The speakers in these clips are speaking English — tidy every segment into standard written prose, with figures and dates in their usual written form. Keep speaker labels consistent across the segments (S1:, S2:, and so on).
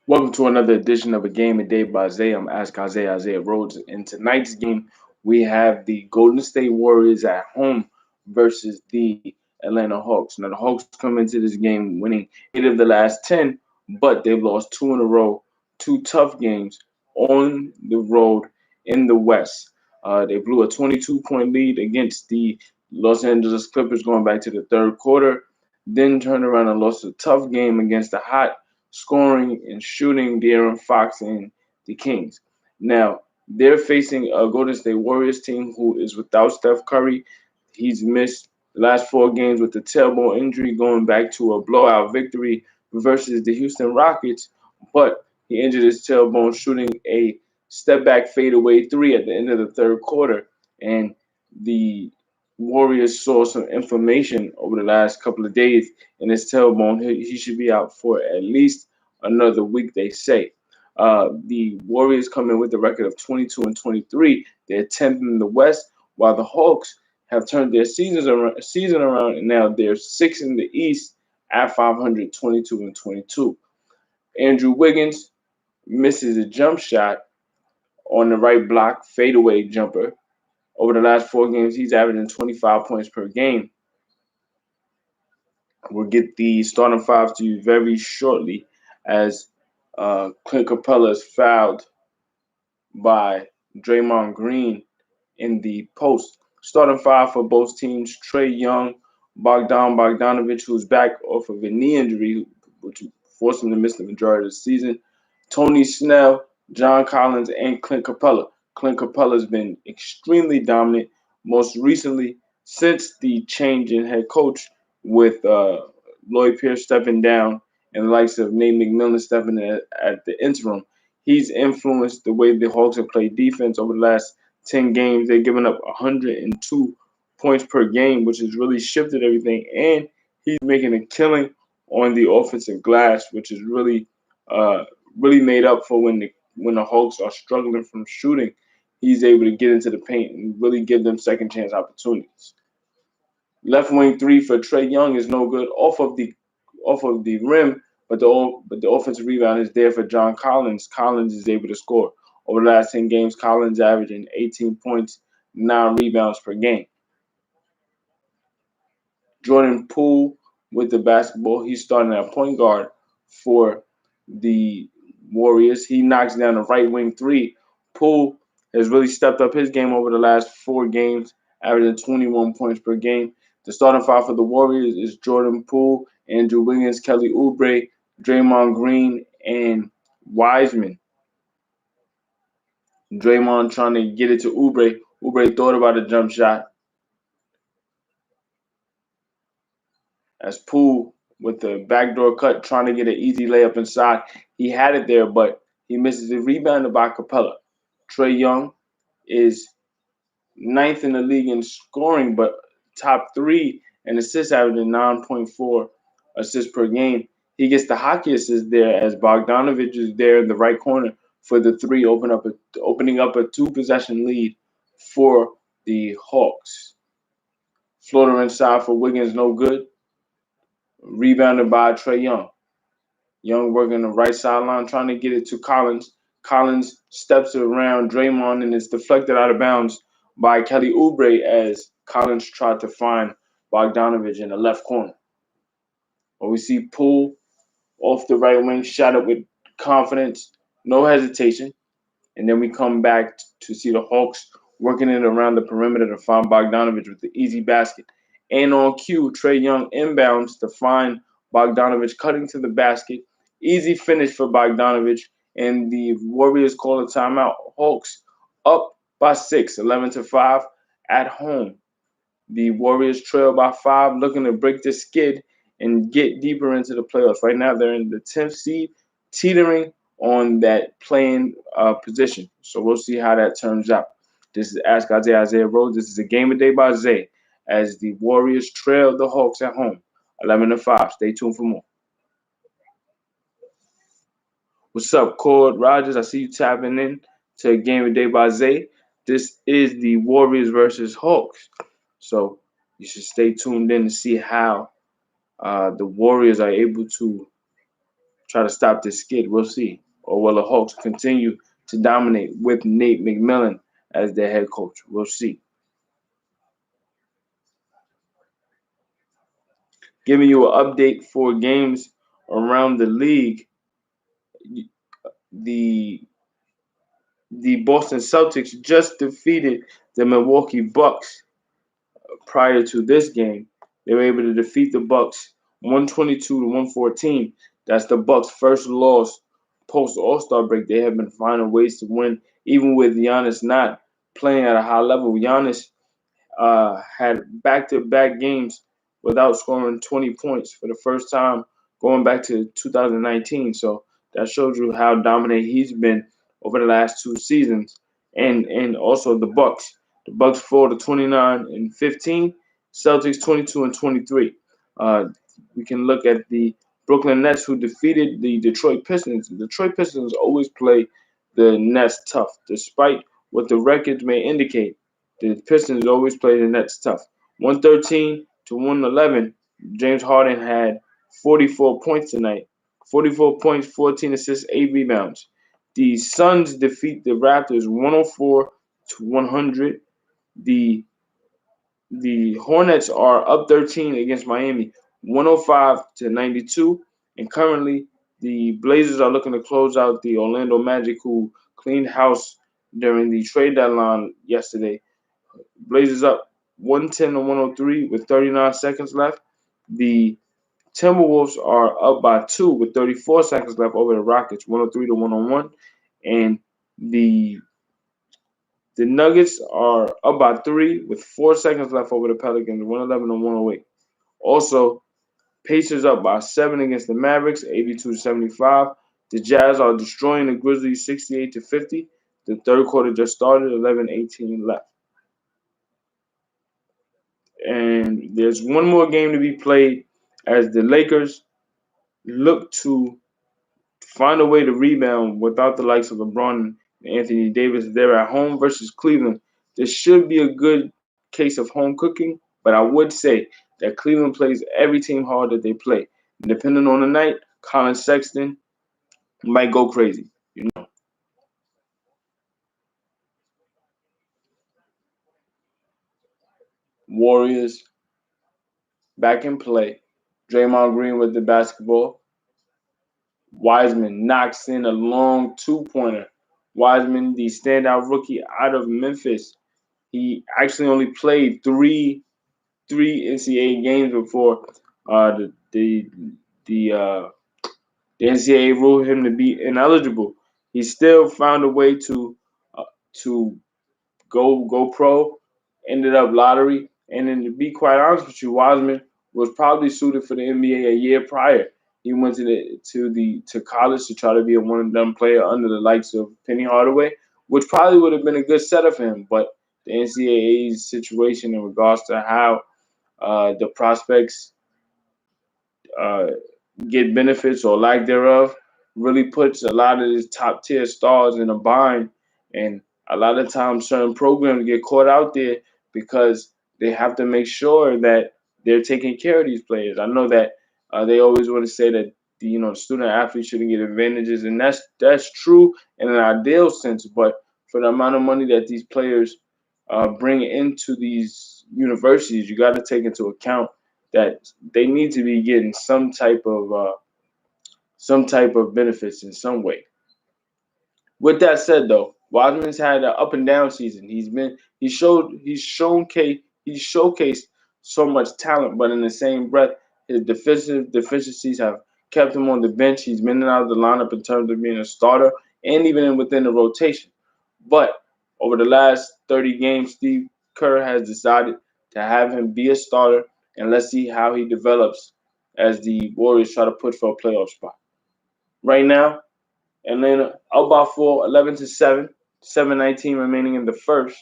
S1: Welcome to another edition of A Game a Day by Zay. I'm Ask Isaiah Rhodes. In tonight's game, we have the Golden State Warriors at home versus the Atlanta Hawks. Now, the Hawks come into this game winning 8 of the last 10, but they've lost two in a row, two tough games on the road in the West. They blew a 22-point lead against the Los Angeles Clippers going back to the third quarter, then turned around and lost a tough game against the hot scoring and shooting De'Aaron Fox and the Kings. Now, they're facing a Golden State Warriors team who is without Steph Curry. He's missed the last 4 games with a tailbone injury, going back to a blowout victory versus the Houston Rockets, but he injured his tailbone shooting a step back fadeaway three at the end of the third quarter. And the Warriors saw some inflammation over the last couple of days in his tailbone. He should be out for at least another week, they say. The Warriors come in with a record of 22 and 23. They're 10th in the West, while the Hawks have turned their season around, and now they're 6th in the East at 500, 22 and 22. Andrew Wiggins misses a jump shot on the right block, fadeaway jumper. Over the last 4 games, he's averaging 25 points per game. We'll get the starting five to you very shortly as Clint Capella is fouled by Draymond Green in the post. Starting five for both teams: Trae Young, Bogdanovich, who's back off of a knee injury, which forced him to miss the majority of the season, Tony Snell, John Collins, and Clint Capella. Clint Capella's been extremely dominant, most recently since the change in head coach with Lloyd Pierce stepping down and the likes of Nate McMillan stepping in at the interim. He's influenced the way the Hawks have played defense over the last 10 games. They've given up 102 points per game, which has really shifted everything. And he's making a killing on the offensive glass, which is uh, really made up for when the Hawks are struggling from shooting. He's able to get into the paint and really give them second chance opportunities. Left wing three for Trae Young is no good off of the rim, but the offensive rebound is there for John Collins. Collins is able to score. Over the last 10 games, Collins averaging 18 points, 9 rebounds per game. Jordan Poole with the basketball. He's starting at point guard for the Warriors. He knocks down a right wing three. Poole has really stepped up his game over the last 4 games, averaging 21 points per game. The starting five for the Warriors is Jordan Poole, Andrew Wiggins, Kelly Oubre, Draymond Green, and Wiseman. Draymond trying to get it to Oubre. Oubre thought about a jump shot as Poole with the backdoor cut trying to get an easy layup inside. He had it there, but he misses it. Rebounded by Capella. Trae Young is ninth in the league in scoring, but top three in assists, averaging 9.4 assists per game. He gets the hockey assist there as Bogdanovich is there in the right corner for the three, opening up a two-possession lead for the Hawks. Floater inside for Wiggins, no good. Rebounded by Trae Young. Young working the right sideline, trying to get it to Collins. Collins steps around Draymond and is deflected out of bounds by Kelly Oubre as Collins tried to find Bogdanovich in the left corner. But we see Poole off the right wing, shot up with confidence, no hesitation. And then we come back to see the Hawks working it around the perimeter to find Bogdanovich with the easy basket. And on cue, Trae Young inbounds to find Bogdanovich cutting to the basket. Easy finish for Bogdanovich, and the Warriors call a timeout. Hawks up by 6, 11-5 at home. The Warriors trail by 5, looking to break the skid and get deeper into the playoffs. Right now, they're in the 10th seed, teetering on that playing position. So we'll see how that turns out. This is Ask Isaiah Rhodes. This is a game a day by Zay as the Warriors trail the Hawks at home, 11-5. Stay tuned for more. What's up, Cord Rogers? I see you tapping in to a game a day by Zay. This is the Warriors versus Hawks. So you should stay tuned in to see how the Warriors are able to try to stop this skid. We'll see. Or will the Hawks continue to dominate with Nate McMillan as their head coach? We'll see. Giving you an update for games around the league. The the Boston Celtics just defeated the Milwaukee Bucks prior to this game. They were able to defeat the Bucks 122 to 114. That's the Bucks' first loss post All-Star break. They have been finding ways to win, even with Giannis not playing at a high level. Giannis had back-to-back games without scoring 20 points for the first time going back to 2019. So that shows you how dominant he's been over the last two seasons. And also the Bucks. The Bucks fall to 29 and 15. Celtics 22 and 23. We can look at the Brooklyn Nets, who defeated the Detroit Pistons. The Detroit Pistons always play the Nets tough, despite what the records may indicate. The Pistons always play the Nets tough. 113 to 111. James Harden had 44 points tonight. 44 points, 14 assists, 8 rebounds. The Suns defeat the Raptors 104 to 100. The Hornets are up 13 against Miami, 105 to 92. And currently, the Blazers are looking to close out the Orlando Magic, who cleaned house during the trade deadline yesterday. Blazers up 110 to 103 with 39 seconds left. The Timberwolves are up by 2 with 34 seconds left over the Rockets, 103 to 101. And the Nuggets are up by 3 with 4 seconds left over the Pelicans, 111 to 108. Also, Pacers up by 7 against the Mavericks, 82 to 75. The Jazz are destroying the Grizzlies, 68 to 50. The third quarter just started, 11:18 left. And there's one more game to be played as the Lakers look to find a way to rebound without the likes of LeBron and Anthony Davis. They're at home versus Cleveland. This should be a good case of home cooking, but I would say that Cleveland plays every team hard that they play. And depending on the night, Colin Sexton might go crazy. Warriors back in play. Draymond Green with the basketball. Wiseman knocks in a long two-pointer. Wiseman, the standout rookie out of Memphis, he actually only played three NCAA games before the NCAA ruled him to be ineligible. He still found a way to go pro. Ended up lottery, and then to be quite honest with you, Wiseman was probably suited for the NBA a year prior. He went to college to try to be a one and done player under the likes of Penny Hardaway, which probably would have been a good setup for him. But the NCAA's situation in regards to how the prospects uh, get benefits or lack thereof really puts a lot of these top tier stars in a bind. And a lot of times certain programs get caught out there because they have to make sure that they're taking care of these players. I know that they always want to say that the student athlete shouldn't get advantages, and that's true in an ideal sense. But for the amount of money that these players bring into these universities, you got to take into account that they need to be getting some type of benefits in some way. With that said, though, Wiseman's had an up and down season. He's showcased so much talent, but in the same breath, his defensive deficiencies have kept him on the bench. He's been in and out of the lineup in terms of being a starter and even within the rotation. But over the last 30 games, Steve Kerr has decided to have him be a starter, and let's see how he develops as the Warriors try to push for a playoff spot. Right now, Atlanta up by 4, 11 to 7, 7:19 remaining in the first.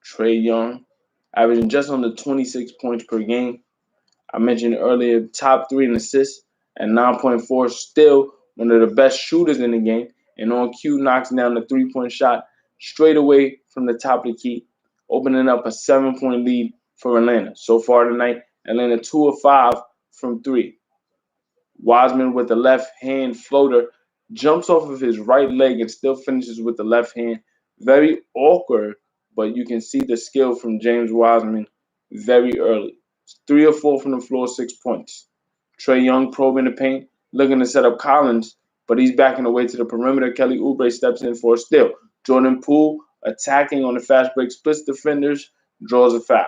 S1: Trae Young averaging just under 26 points per game. I mentioned earlier, top 3 in assists at 9.4, still one of the best shooters in the game. And on cue, knocks down the 3-point shot straight away from the top of the key. opening up a 7-point lead for Atlanta. So far tonight, Atlanta 2 of 5 from 3. Wiseman with the left hand floater jumps off of his right leg and still finishes with the left hand. Very awkward, but you can see the skill from James Wiseman very early. 3 or 4 from the floor, 6 points. Trae Young probing the paint, looking to set up Collins, but he's backing away to the perimeter. Kelly Oubre steps in for a steal. Jordan Poole attacking on the fast break, splits defenders, draws a foul.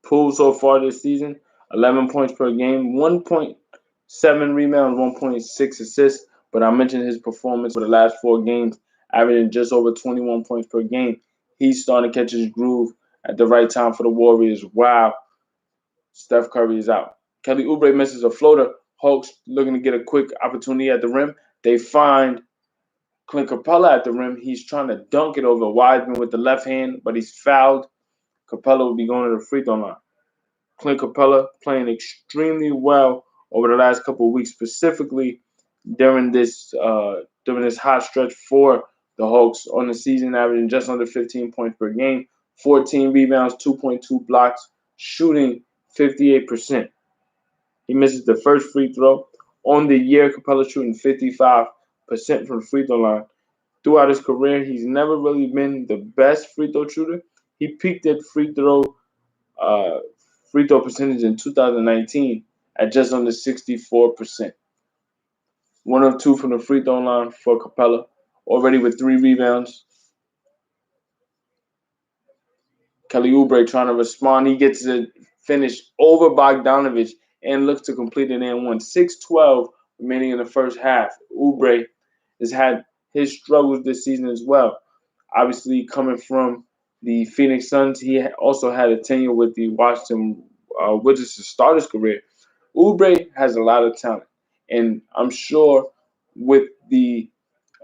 S1: Poole so far this season, 11 points per game, 1.7 rebounds, 1.6 assists. But I mentioned his performance for the last 4 games, averaging just over 21 points per game. He's starting to catch his groove at the right time for the Warriors. Wow, Steph Curry is out. Kelly Oubre misses a floater. Hawks looking to get a quick opportunity at the rim. They find Clint Capella at the rim. He's trying to dunk it over Wiseman with the left hand, but he's fouled. Capella will be going to the free throw line. Clint Capella playing extremely well over the last couple of weeks, specifically during this hot stretch for the Hawks on the season, averaging just under 15 points per game, 14 rebounds, 2.2 blocks, shooting 58%. He misses the first free throw. On the year, Capella shooting 55% from the free throw line. Throughout his career, he's never really been the best free throw shooter. He peaked at uh, free throw percentage in 2019 at just under 64%. 1 of 2 from the free throw line for Capella, already with 3 rebounds. Kelly Oubre trying to respond. He gets a finish over Bogdanovich and looks to complete it in 1. 6-12 remaining in the first half. Oubre has had his struggles this season as well. Obviously, coming from the Phoenix Suns, he also had a tenure with the Washington Wizards to start his career. Oubre has a lot of talent, and I'm sure with the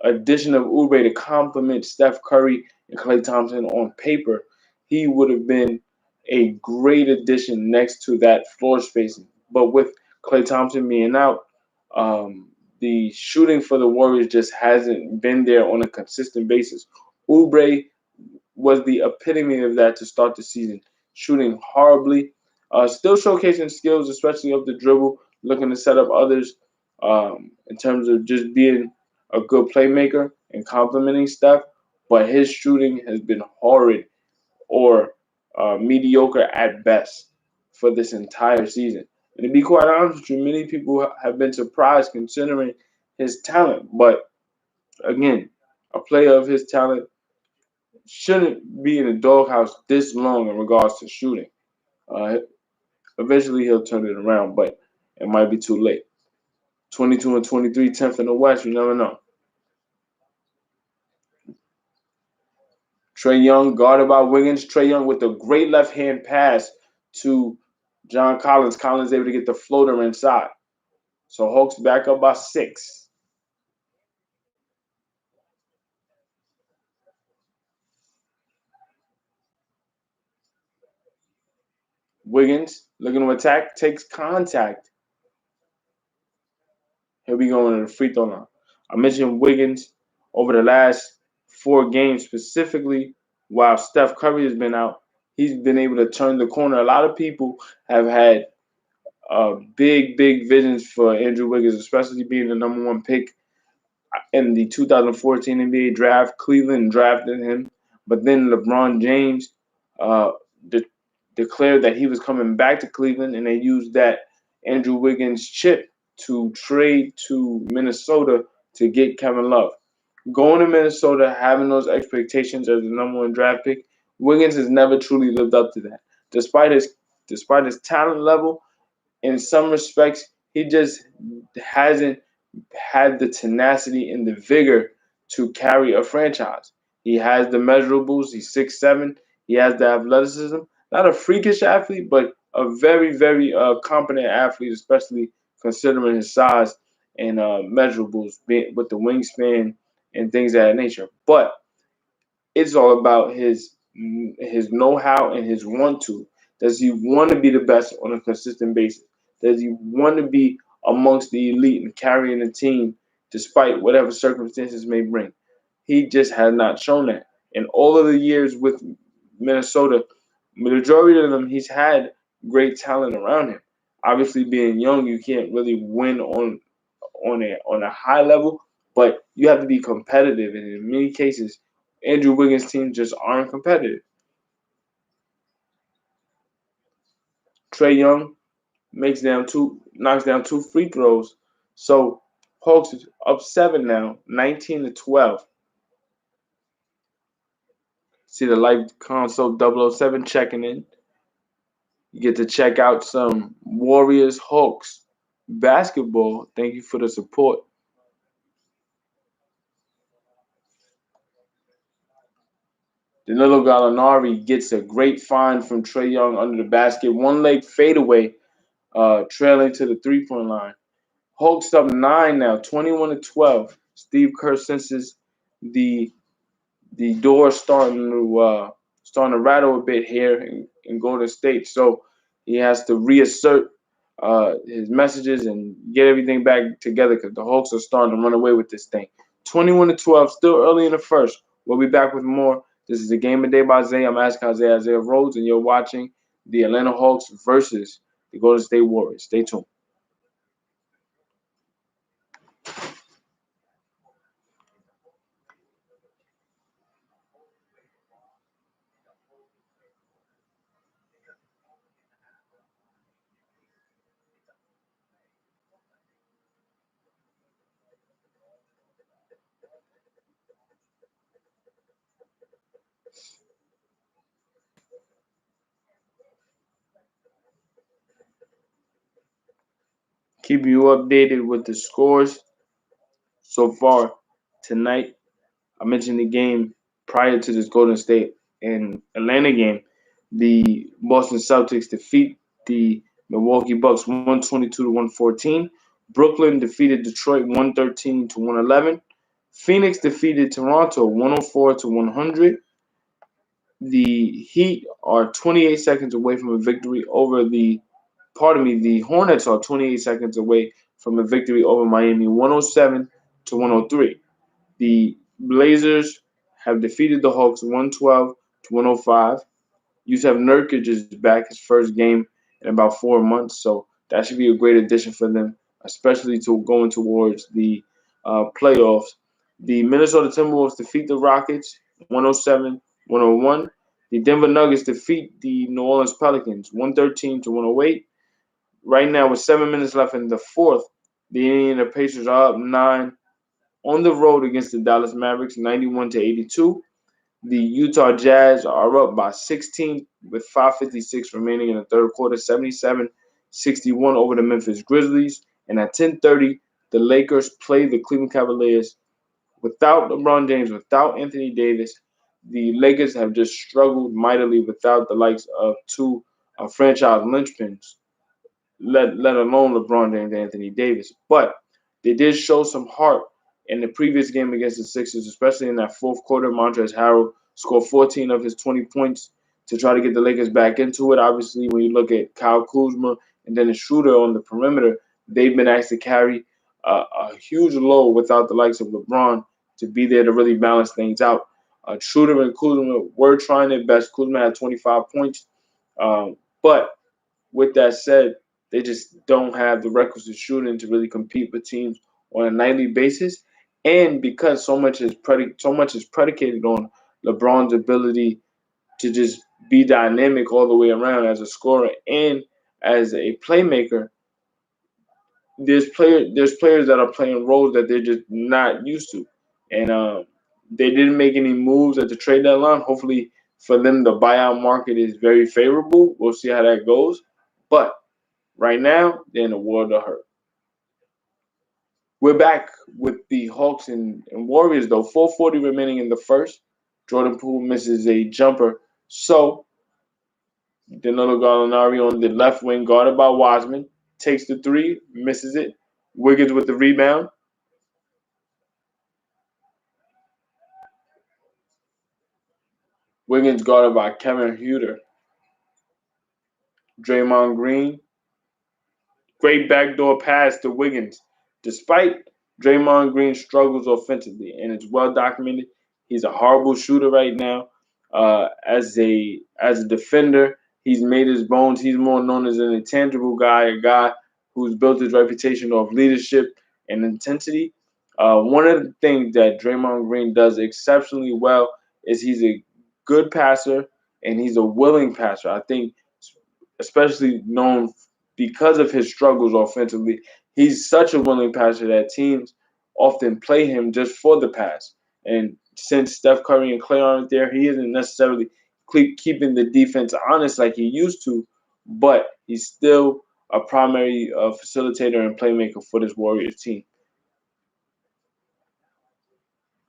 S1: addition of Oubre to complement Steph Curry and Klay Thompson on paper, he would have been a great addition next to that floor spacing. But with Klay Thompson being out, the shooting for the Warriors just hasn't been there on a consistent basis. Oubre was the epitome of that to start the season, shooting horribly, still showcasing skills, especially of the dribble, looking to set up others in terms of just being a good playmaker and complementing Steph. But his shooting has been horrid or mediocre at best for this entire season. And to be quite honest with you, many people have been surprised considering his talent. But again, a player of his talent shouldn't be in the doghouse this long in regards to shooting. Uh, Eventually, he'll turn it around, but it might be too late. 22 and 23, 10th in the West. You never know. Trae Young guarded by Wiggins. Trae Young with a great left hand pass to John Collins. Collins able to get the floater inside. So Hawks back up by 6. Wiggins looking to attack, takes contact. He'll be going to the free throw line. I mentioned Wiggins over the last 4 games specifically. While Steph Curry has been out, he's been able to turn the corner. A lot of people have had big visions for Andrew Wiggins, especially being the #1 pick in the 2014 NBA draft. Cleveland drafted him, but then LeBron James uh, de- declared that he was coming back to Cleveland, and they used that Andrew Wiggins chip to trade to Minnesota to get Kevin Love. Going to Minnesota, having those expectations as the #1 draft pick, Wiggins has never truly lived up to that. Despite his talent level, in some respects, he just hasn't had the tenacity and the vigor to carry a franchise. He has the measurables. He's 6'7". He has the athleticism. Not a freakish athlete, but a very competent athlete, especially considering his size and measurables with the wingspan and things of that nature. But it's all about his know-how and his want to. Does he want to be the best on a consistent basis? Does he want to be amongst the elite and carrying the team despite whatever circumstances may bring. He just has not shown that. In all of the years with Minnesota, majority of them, he's had great talent around him. Obviously, being young, you can't really win on a high level, but you have to be competitive. And in many cases, Andrew Wiggins' teams just aren't competitive. Trae Young knocks down two free throws. So Hawks is up 7 now, 19-12. See the live console 007 checking in. You get to check out some Warriors Hawks basketball. Thank you for the support. Danilo Gallinari gets a great find from Trae Young under the basket. One leg fadeaway, trailing to the 3-point line. Hawks up 9 now, 21-12. Steve Kerr senses the door starting to rattle a bit here in Golden State. So he has to reassert his messages and get everything back together because the Hawks are starting to run away with this thing. 21-12, still early in the first. We'll be back with more. This is the Game of Day by Zay. I'm asking Isaiah Rhodes, and you're watching the Atlanta Hawks versus the Golden State Warriors. Stay tuned. Keep you updated with the scores so far tonight. I mentioned the game prior to this Golden State and Atlanta game. The Boston Celtics defeat the Milwaukee Bucks 122-114. Brooklyn defeated Detroit 113-111. Phoenix defeated Toronto 104-100. The Heat are 28 seconds away from a victory over the Hornets are 28 seconds away from a victory over Miami 107-103. The Blazers have defeated the Hawks 112-105. Yusef Nurkic is back, his first game in about 4 months, so that should be a great addition for them, especially to going towards the playoffs. The Minnesota Timberwolves defeat the Rockets 107-101. The Denver Nuggets defeat the New Orleans Pelicans 113-108. Right now, with 7 minutes left in the fourth, the Indiana Pacers are up 9 on the road against the Dallas Mavericks, 91-82. The Utah Jazz are up by 16 with 5:56 remaining in the third quarter, 77-61 over the Memphis Grizzlies. And at 10:30, the Lakers play the Cleveland Cavaliers without LeBron James, without Anthony Davis. The Lakers have just struggled mightily without the likes of two franchise linchpins, let alone LeBron James and Anthony Davis. But they did show some heart in the previous game against the Sixers, especially in that fourth quarter. Montrezl Harrell scored 14 of his 20 points to try to get the Lakers back into it. Obviously, when you look at Kyle Kuzma and Dennis Schroeder on the perimeter, they've been asked to carry a huge load without the likes of LeBron to be there to really balance things out. Schroeder and Kuzma were trying their best. Kuzma had 25 points. But with that said, they just don't have the requisite shooting to really compete with teams on a nightly basis. And because so much is predicated on LeBron's ability to just be dynamic all the way around as a scorer and as a playmaker, there's players that are playing roles that they're just not used to, and they didn't make any moves at the trade deadline. Hopefully, for them, the buyout market is very favorable. We'll see how that goes, but right now they're in a world of hurt. We're back with the Hawks and Warriors though. 4:40 remaining in the first. Jordan Poole misses a jumper, so Danilo Gallinari on the left wing, guarded by Wiseman, takes the three, misses it. Wiggins with the rebound. Wiggins guarded by Kevin Huerter. Draymond Green Great backdoor pass to Wiggins. Despite Draymond Green's struggles offensively, and it's well documented, he's a horrible shooter right now. As a defender, he's made his bones. He's more known as an intangible guy, a guy who's built his reputation off leadership and intensity. One of the things that Draymond Green does exceptionally well is he's a good passer and he's a willing passer. I think, especially known because of his struggles offensively, he's such a willing passer that teams often play him just for the pass. And since Steph Curry and Clay aren't there, he isn't necessarily keeping the defense honest like he used to, but he's still a primary facilitator and playmaker for this Warriors team.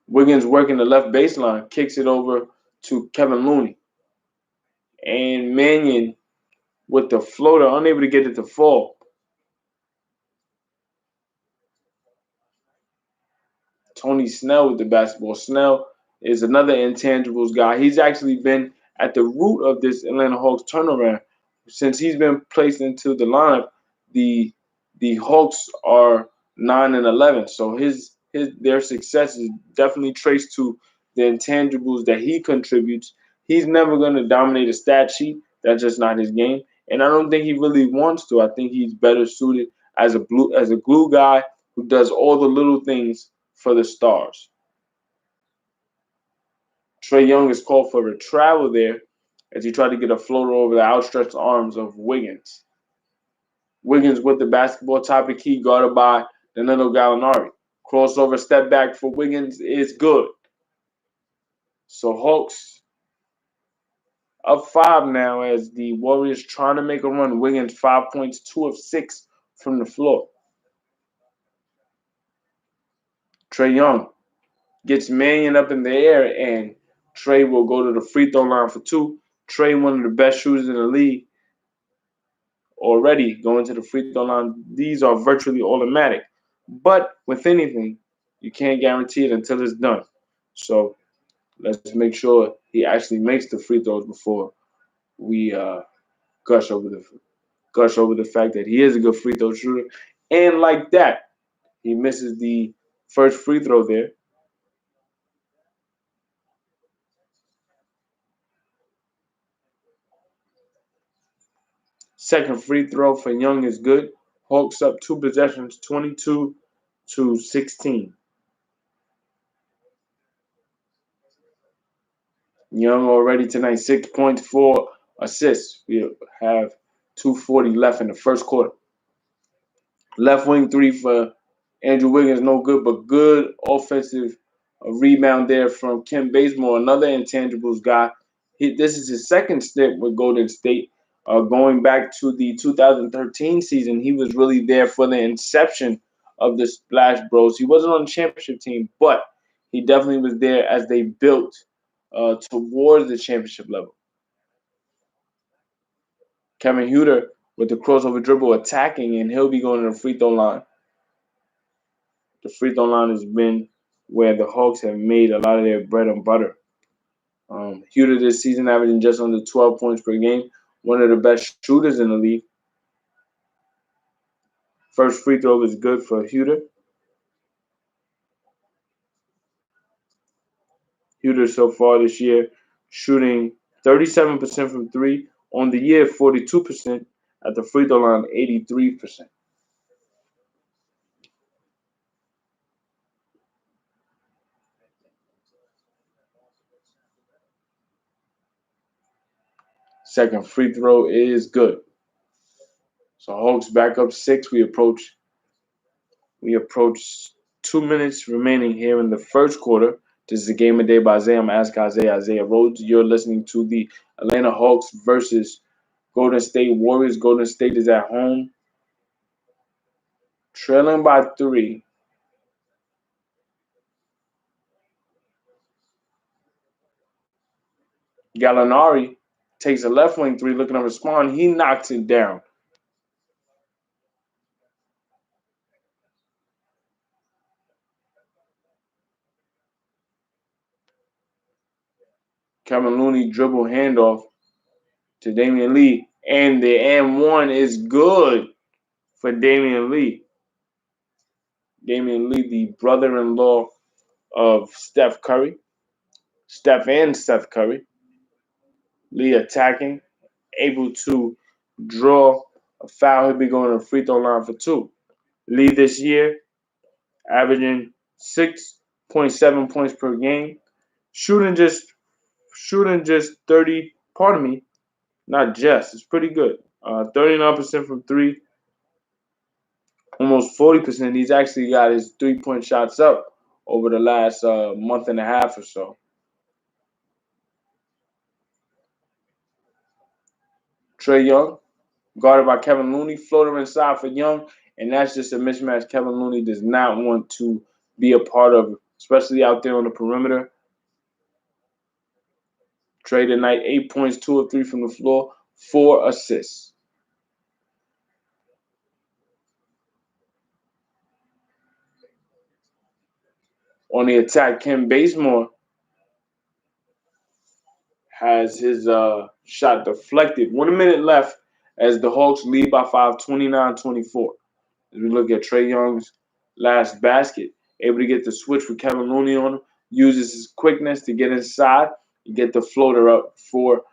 S1: Wiggins working the left baseline, kicks it over to Kevin Looney. And Mannion with the floater, unable to get it to fall. Tony Snell with the basketball. Snell is another intangibles guy. He's actually been at the root of this Atlanta Hawks turnaround. Since he's been placed into the lineup, the the Hawks are 9-11. So his their success is definitely traced to the intangibles that he contributes. He's never going to dominate a stat sheet. That's just not his game, and I don't think he really wants to. I think he's better suited as a glue guy who does all the little things for the Stars. Trae Young is called for a travel there as he tried to get a floater over the outstretched arms of Wiggins. Wiggins with the basketball top of key, guarded by Danilo Gallinari. Crossover step back for Wiggins is good. So Hawks up 5 now as the Warriors trying to make a run. Wiggins 5 points, 2 of 6 from the floor. Trae Young gets Mannion up in the air, and Trae will go to the free throw line for 2. Trae, one of the best shooters in the league, already going to the free throw line. These are virtually automatic. But with anything, you can't guarantee it until it's done. So let's make sure he actually makes the free throws before we gush over the fact that he is a good free throw shooter. And like that, he misses the first free throw there. Second free throw for Young is good. Hawks up 2 possessions, 22-16. Young already tonight, 6.4 assists. We have 2:40 left in the first quarter. Left wing 3 for Andrew Wiggins, no good, but good offensive rebound there from Kim Bazemore, another intangibles guy. This is his second stint with Golden State. Going back to the 2013 season, he was really there for the inception of the Splash Bros. He wasn't on the championship team, but he definitely was there as they built towards the championship level. Kevin Huter with the crossover dribble attacking, and he'll be going to the free throw line. The free throw line has been where the Hawks have made a lot of their bread and butter. Huter this season averaging just under 12 points per game, one of the best shooters in the league. First free throw is good for Huter. Huter so far this year shooting 37% from 3, on the year 42%, at the free throw line 83%. Second free throw is good. So Hawks back up 6. We approach 2 minutes remaining here in the first quarter. This is a game of day by Isaiah. I'm asking Isaiah Rhodes. You're listening to the Atlanta Hawks versus Golden State Warriors. Golden State is at home, trailing by 3. Gallinari takes a left wing 3, looking to respond. He knocks it down. Kevin Looney dribble handoff to Damian Lee, and the and one is good. for Damian Lee. Damian Lee, the brother-in-law of Steph Curry. Steph and Steph Curry. Lee attacking, able to draw a foul. He'll be going to the free throw line for two. Lee this year averaging 6.7 points per game, shooting just 30. Pardon me, not just. It's pretty good. 39% from three, almost 40%. He's actually got his 3-point shots up over the last month and a half or so. Trae Young, guarded by Kevin Looney, floater inside for Young, and that's just a mismatch Kevin Looney does not want to be a part of, especially out there on the perimeter. Trae tonight, 8 points, 2 of 3 from the floor, 4 assists. On the attack, Ken Bazemore has his shot deflected. 1 minute left as the Hawks lead by 5, 29-24. As we look at Trae Young's last basket, able to get the switch with Kevin Looney on him, uses his quickness to get inside and get the floater up before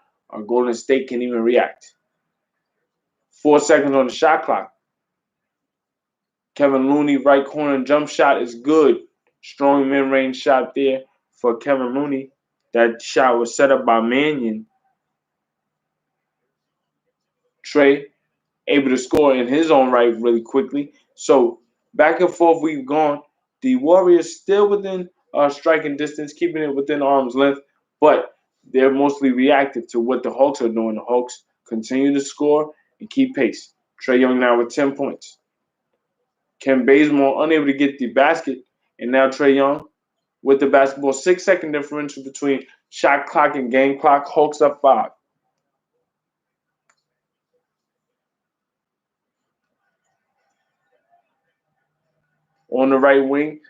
S1: Golden State can even react. 4 seconds on the shot clock. Kevin Looney, right corner jump shot is good. Strong mid-range shot there for Kevin Looney. That shot was set up by Mannion. Trae able to score in his own right really quickly. So back and forth we've gone. The Warriors still within striking distance, keeping it within arm's length, but they're mostly reactive to what the Hawks are doing. The Hawks continue to score and keep pace. Trae Young now with 10 points. Ken Bazemore unable to get the basket, and now Trae Young with the basketball. 6-second differential between shot clock and game clock. Hawks up 5. On the right wing,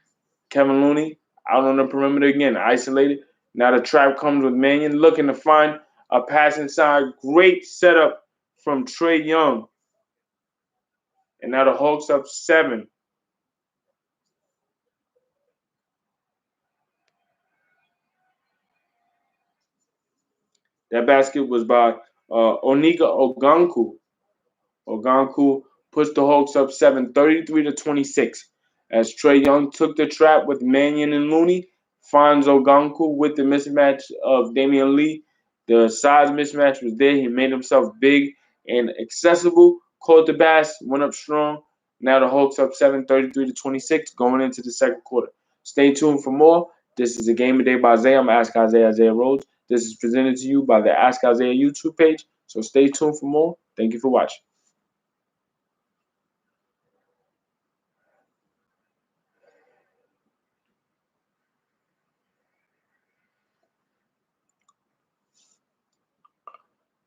S1: Kevin Looney out on the perimeter again, isolated. Now the trap comes with Mannion looking to find a pass inside. Great setup from Trae Young. And now the Hawks up 7. That basket was by Onika Oganku. Oganku puts the Hawks up 7, 33-26. As Trae Young took the trap with Mannion and Looney, finds Oganku with the mismatch of Damian Lee. The size mismatch was there. He made himself big and accessible. Caught the bass, went up strong. Now the Hawks up 7, 33-26, going into the second quarter. Stay tuned for more. This is a Game of Day by Isaiah. I'm Ask Isaiah, Isaiah Rhodes. This is presented to you by the Ask Isaiah YouTube page. So stay tuned for more. Thank you for watching.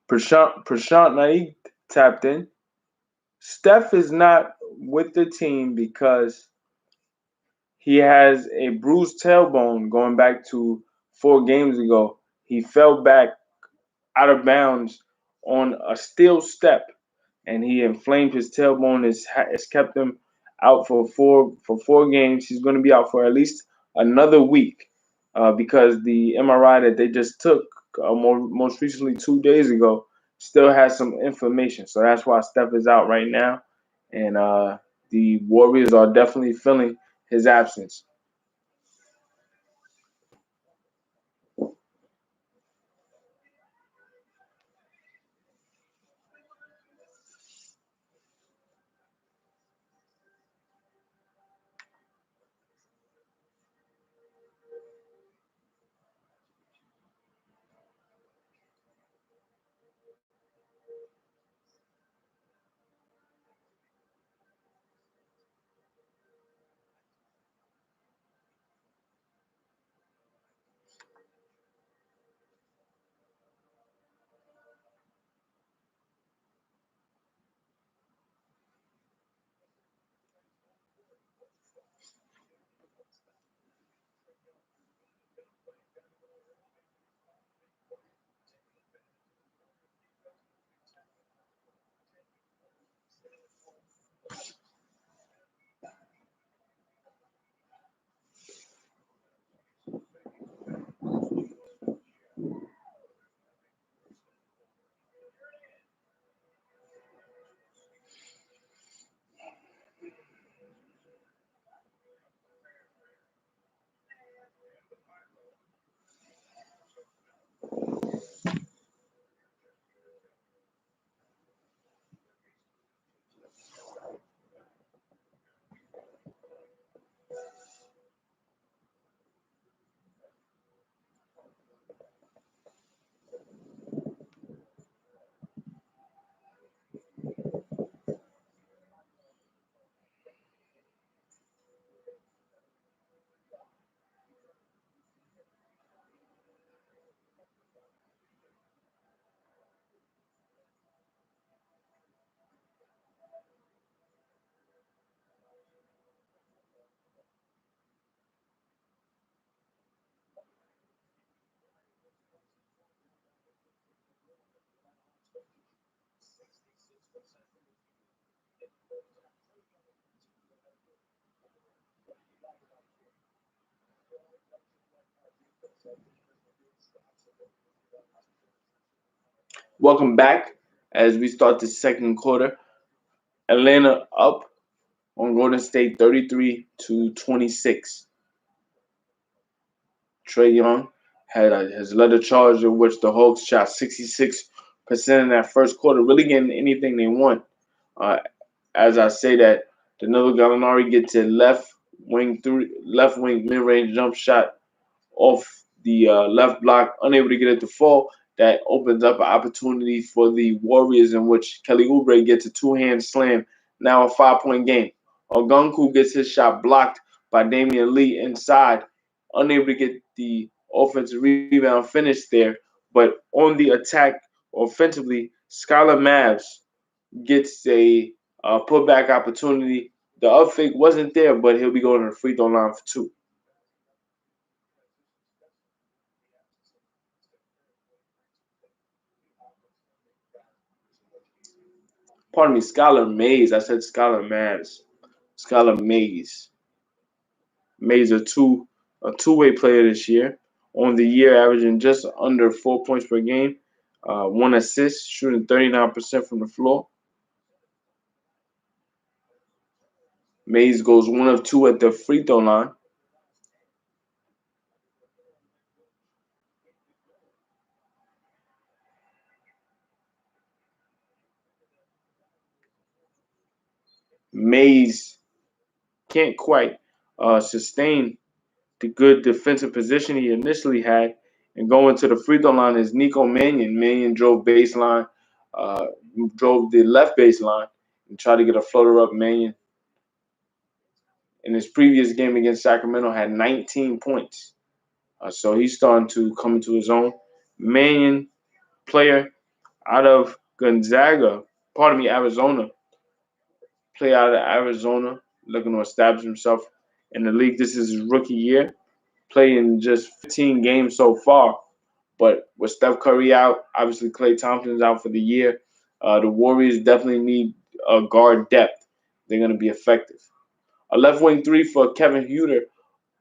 S1: Prashant Naik tapped in. Steph is not with the team because he has a bruised tailbone going back to 4 games ago. He fell back out of bounds on a steel step, and he inflamed his tailbone. It's kept him out for four games. He's going to be out for at least another week because the MRI that they just took most recently 2 days ago still has some inflammation. So that's why Steph is out right now, and the Warriors are definitely feeling his absence. Welcome back as we start the second quarter. Atlanta up on Golden State 33-26. Trae Young has led a charge in which the Hawks shot 66% in that first quarter, really getting anything they want. Uh, as I say that, Danilo Gallinari gets a left wing mid range jump shot off the left block, unable to get it to fall. That opens up an opportunity for the Warriors, in which Kelly Oubre gets a two-hand slam. Now a 5-point game. Ogunku gets his shot blocked by Damian Lee inside, unable to get the offensive rebound finish there. But on the attack offensively, Skylar Mavs gets a putback opportunity. The up fake wasn't there, but he'll be going to the free throw line for two. Pardon me, Skylar Mays. I said Skylar Mavs. Skylar Mays. Mays a two-way player this year. On the year, averaging just under 4 points per game, one assist, shooting 39% from the floor. Mays goes 1 of 2 at the free throw line. Mays can't quite sustain the good defensive position he initially had. And going to the free throw line is Nico Mannion. Mannion uh, drove the left baseline and tried to get a floater up. Mannion, in his previous game against Sacramento, had 19 points. So he's starting to come into his own. Mannion, player out of Arizona, play out of Arizona, looking to establish himself in the league. This is his rookie year, playing just 15 games so far. But with Steph Curry out, obviously Klay Thompson's out for the year, the Warriors definitely need guard depth. They're going to be effective. A left wing three for Kevin Huerter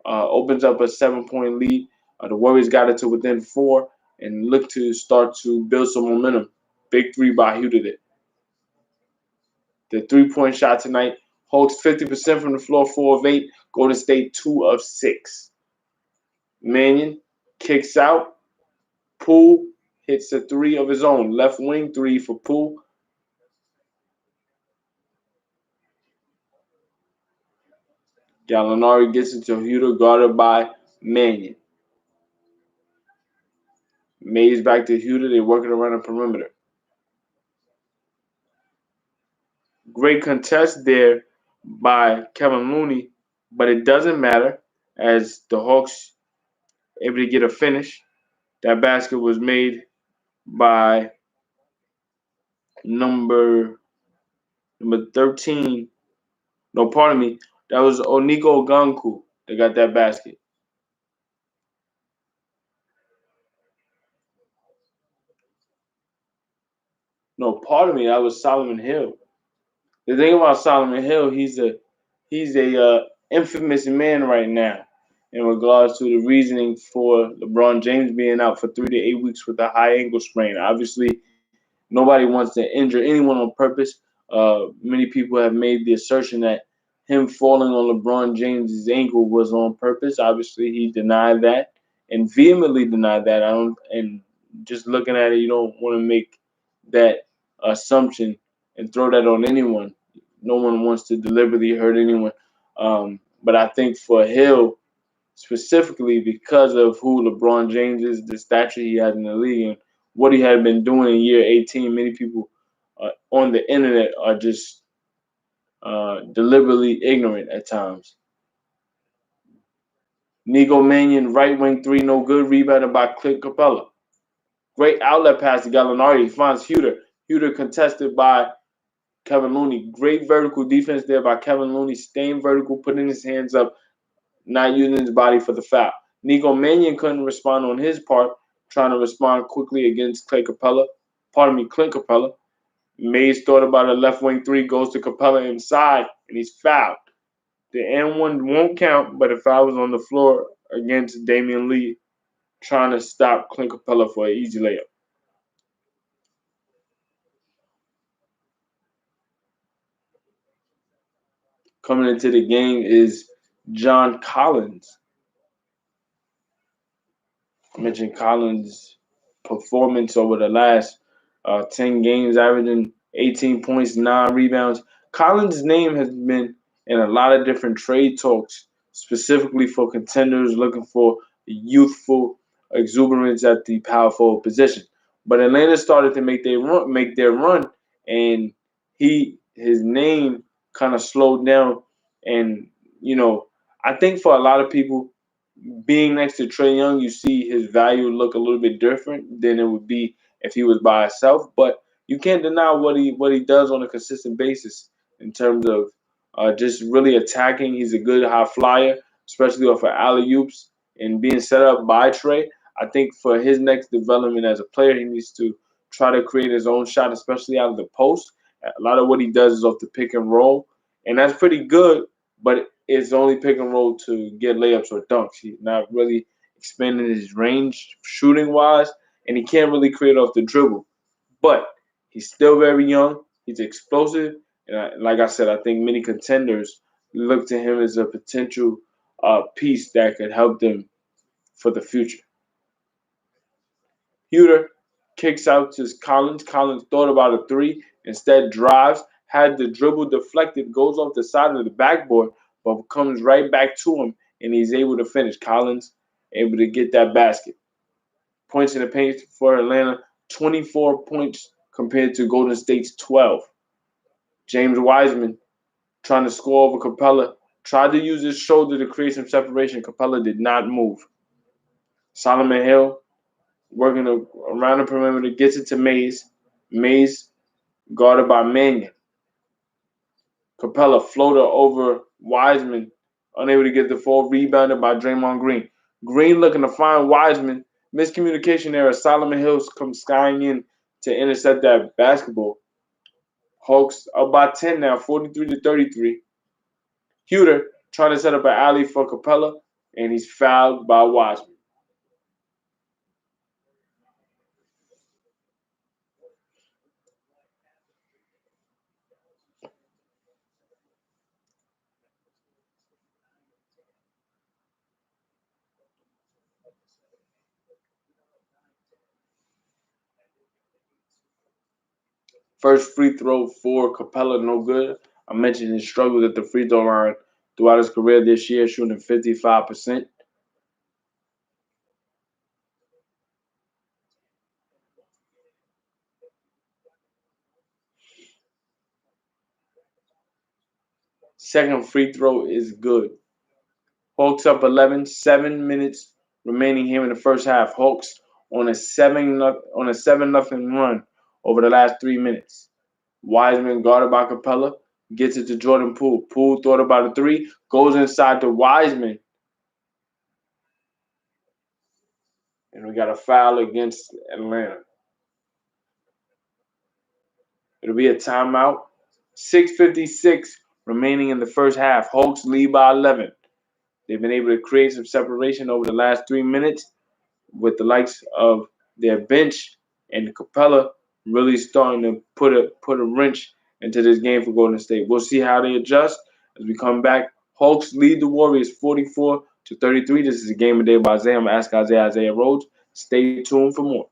S1: opens up a 7-point lead. The Warriors got it to within 4 and look to start to build some momentum. Big three by Huerter. The 3-point shot tonight. Hawks 50% from the floor, 4 of 8. Golden State 2 of 6. Mannion kicks out. Poole hits a 3 of his own. Left wing 3 for Poole. Gallinari gets it to Huerter, guarded by Mannion. Mays back to Huerter. They're working around the perimeter. Great contest there by Kevin Looney, but it doesn't matter as the Hawks able to get a finish. That basket was made by number 13. No, pardon me. That was Oniko Ganku that got that basket. No, pardon me. That was Solomon Hill. The thing about Solomon Hill, he's a infamous man right now in regards to the reasoning for LeBron James being out for 3 to 8 weeks with a high ankle sprain. Obviously, nobody wants to injure anyone on purpose. Many people have made the assertion that him falling on LeBron James's ankle was on purpose. Obviously, he denied that and vehemently denied that. And just looking at it, you don't want to make that assumption and throw that on anyone. No one wants to deliberately hurt anyone. But I think for Hill, specifically because of who LeBron James is, the stature he had in the league, and what he had been doing in year 18, many people on the internet are just deliberately ignorant at times. Nico Mannion, right wing 3, no good. Rebounded by Clint Capella. Great outlet pass to Gallinari. He finds Huerter. Huerter contested by Kevin Looney. Great vertical defense there by Kevin Looney. Staying vertical, putting his hands up, not using his body for the foul. Nico Mannion couldn't respond on his part, trying to respond quickly against Clint Capella. Mays thought about a left wing 3, goes to Capella inside, and he's fouled. The N1 won't count, but the foul was on the floor against Damian Lee. trying to stop Clint Capella for an easy layup. Coming into the game is John Collins. I mentioned Collins' performance over the last 10 games, averaging 18 points, 9 rebounds. Collins' name has been in a lot of different trade talks, specifically for contenders looking for youthful exuberance at the power forward position. But Atlanta started to make their run, and his name kind of slowed down. And I think for a lot of people, being next to Trey Young, you see his value look a little bit different than it would be if he was by himself. But you can't deny what he does on a consistent basis in terms of just really attacking. He's a good high flyer, especially off of alley oops and being set up by Trey. I think for his next development as a player, he needs to try to create his own shot, especially out of the post. A lot of what he does is off the pick and roll, and that's pretty good. But it's only pick and roll to get layups or dunks. He's not really expanding his range shooting wise, and he can't really create off the dribble. But he's still very young. He's explosive, and like I said, I think many contenders look to him as a potential piece that could help them for the future. Huter kicks out to Collins. Collins thought about a three, instead drives, had the dribble deflected, goes off the side of the backboard, but comes right back to him, and he's able to finish. Collins able to get that basket. Points in the paint for Atlanta, 24 points compared to Golden State's 12. James Wiseman trying to score over Capella, tried to use his shoulder to create some separation. Capella did not move. Solomon Hill working around the perimeter, gets it to Mays. Mays guarded by Mannion. Capella floater over Wiseman, unable to get the ball, rebounded by Draymond Green. Green looking to find Wiseman. Miscommunication there as Solomon Hills comes skying in to intercept that basketball. Hawks up by 10 now, 43-33. Huter trying to set up an alley for Capella, and he's fouled by Wiseman. First free throw for Capella, no good. I mentioned his struggles at the free throw line throughout his career this year, shooting 55%. Second free throw is good. Hawks up 11, 7 minutes remaining here in the first half. Hawks on a 7-0 run over the last 3 minutes. Wiseman guarded by Capella, gets it to Jordan Poole. Poole thought about a three, goes inside to Wiseman, and we got a foul against Atlanta. It'll be a timeout. 6:56 remaining in the first half. Hawks lead by 11. They've been able to create some separation over the last 3 minutes with the likes of their bench and Capella really starting to put a wrench into this game for Golden State. We'll see how they adjust as we come back. Hawks lead the Warriors 44-33. This is a game of day by Isaiah. I'm gonna ask Isaiah Rhodes. Stay tuned for more.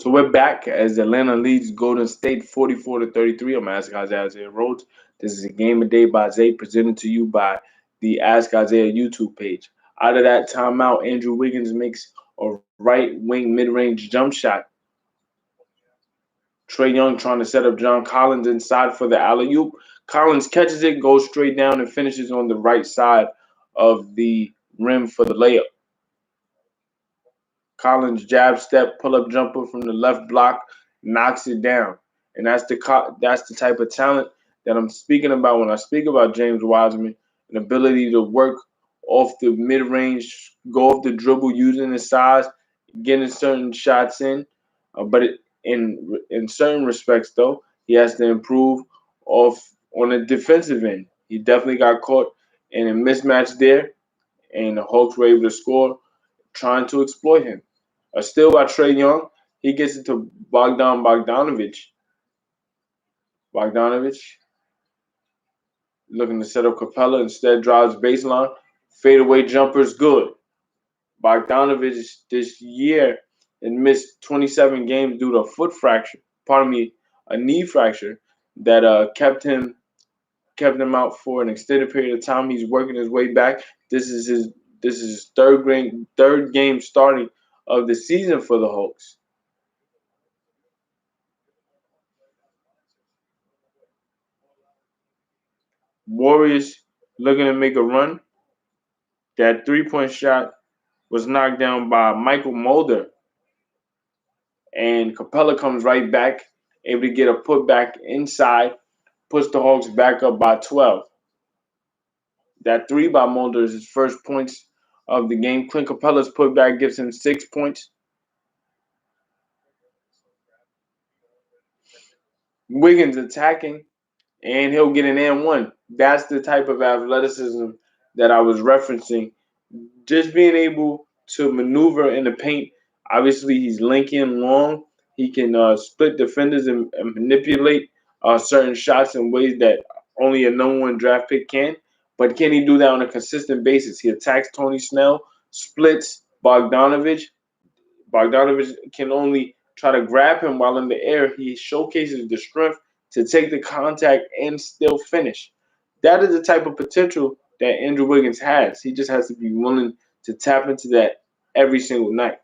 S1: So we're back as Atlanta leads Golden State 44-33. I'm Ask Isaiah Rhodes. This is a game of day by Zay presented to you by the Ask Isaiah YouTube page. Out of that timeout, Andrew Wiggins makes a right wing mid range jump shot. Trae Young trying to set up John Collins inside for the alley oop. Collins catches it, goes straight down, and finishes on the right side of the rim for the layup. Collins jab step pull up jumper from the left block knocks it down, and that's the type of talent that I'm speaking about when I speak about James Wiseman, an ability to work off the mid range, go off the dribble using his size, getting certain shots in, but in certain respects though he has to improve off on the defensive end. He definitely got caught in a mismatch there, and the Hawks were able to score trying to exploit him. A steal by Trae Young. He gets it to Bogdanovich. Bogdanovich looking to set up Capella. Instead drives baseline. Fadeaway jumper is good. Bogdanovich this year had missed 27 games due to a foot fracture. Pardon me, a knee fracture that kept him out for an extended period of time. He's working his way back. This is his third game starting of the season for the Hawks. Warriors looking to make a run. That 3-point shot was knocked down by Michael Mulder, and Capella comes right back, able to get a putback inside, puts the Hawks back up by 12. That three by Mulder is his first points of the game. Clint Capella's putback gives him 6 points. Wiggins attacking, and he'll get an and one. That's the type of athleticism that I was referencing. Just being able to maneuver in the paint. Obviously, he's lanky and long. He can split defenders and manipulate certain shots in ways that only a number one draft pick can. But can he do that on a consistent basis? He attacks Tony Snell, splits Bogdanovich. Bogdanovich can only try to grab him while in the air. He showcases the strength to take the contact and still finish. That is the type of potential that Andrew Wiggins has. He just has to be willing to tap into that every single night.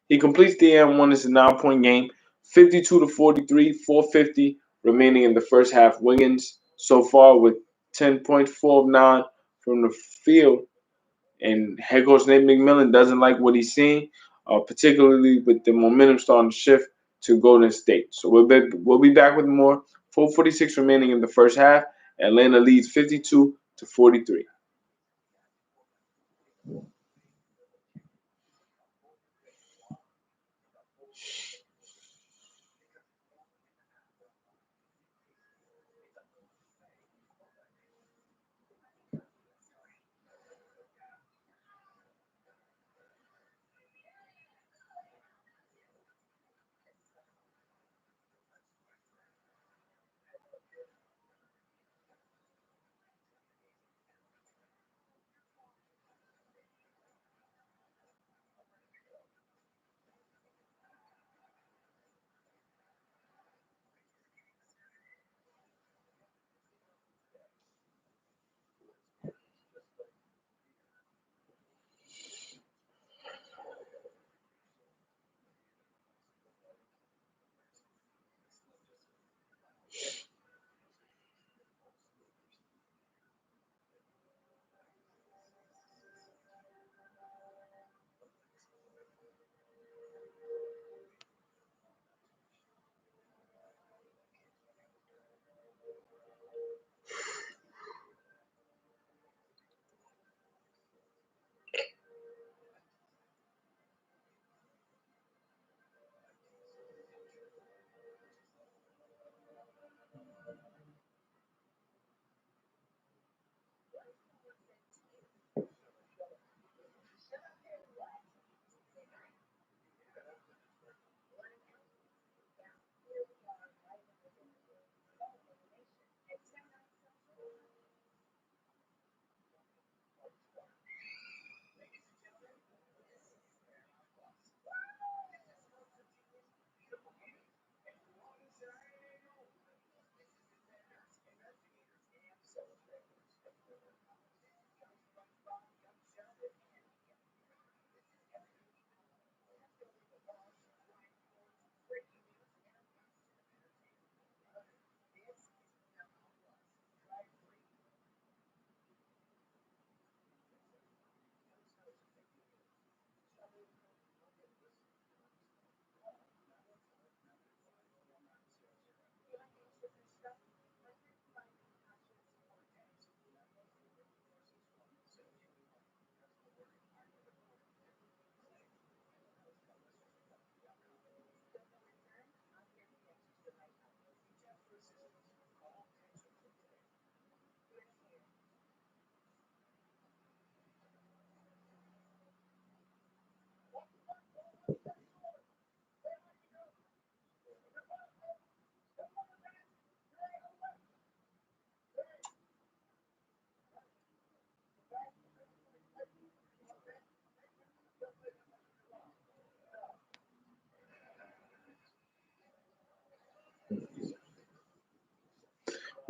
S1: He completes the M1. It's a 9-point game, 52-43, 450 remaining in the first half. Wiggins so far with 10 points, 4 of 9 from the field, and head coach Nate McMillan doesn't like what he's seeing, particularly with the momentum starting to shift to Golden State. So we'll be back with more. 4:46 remaining in the first half. Atlanta leads 52-43.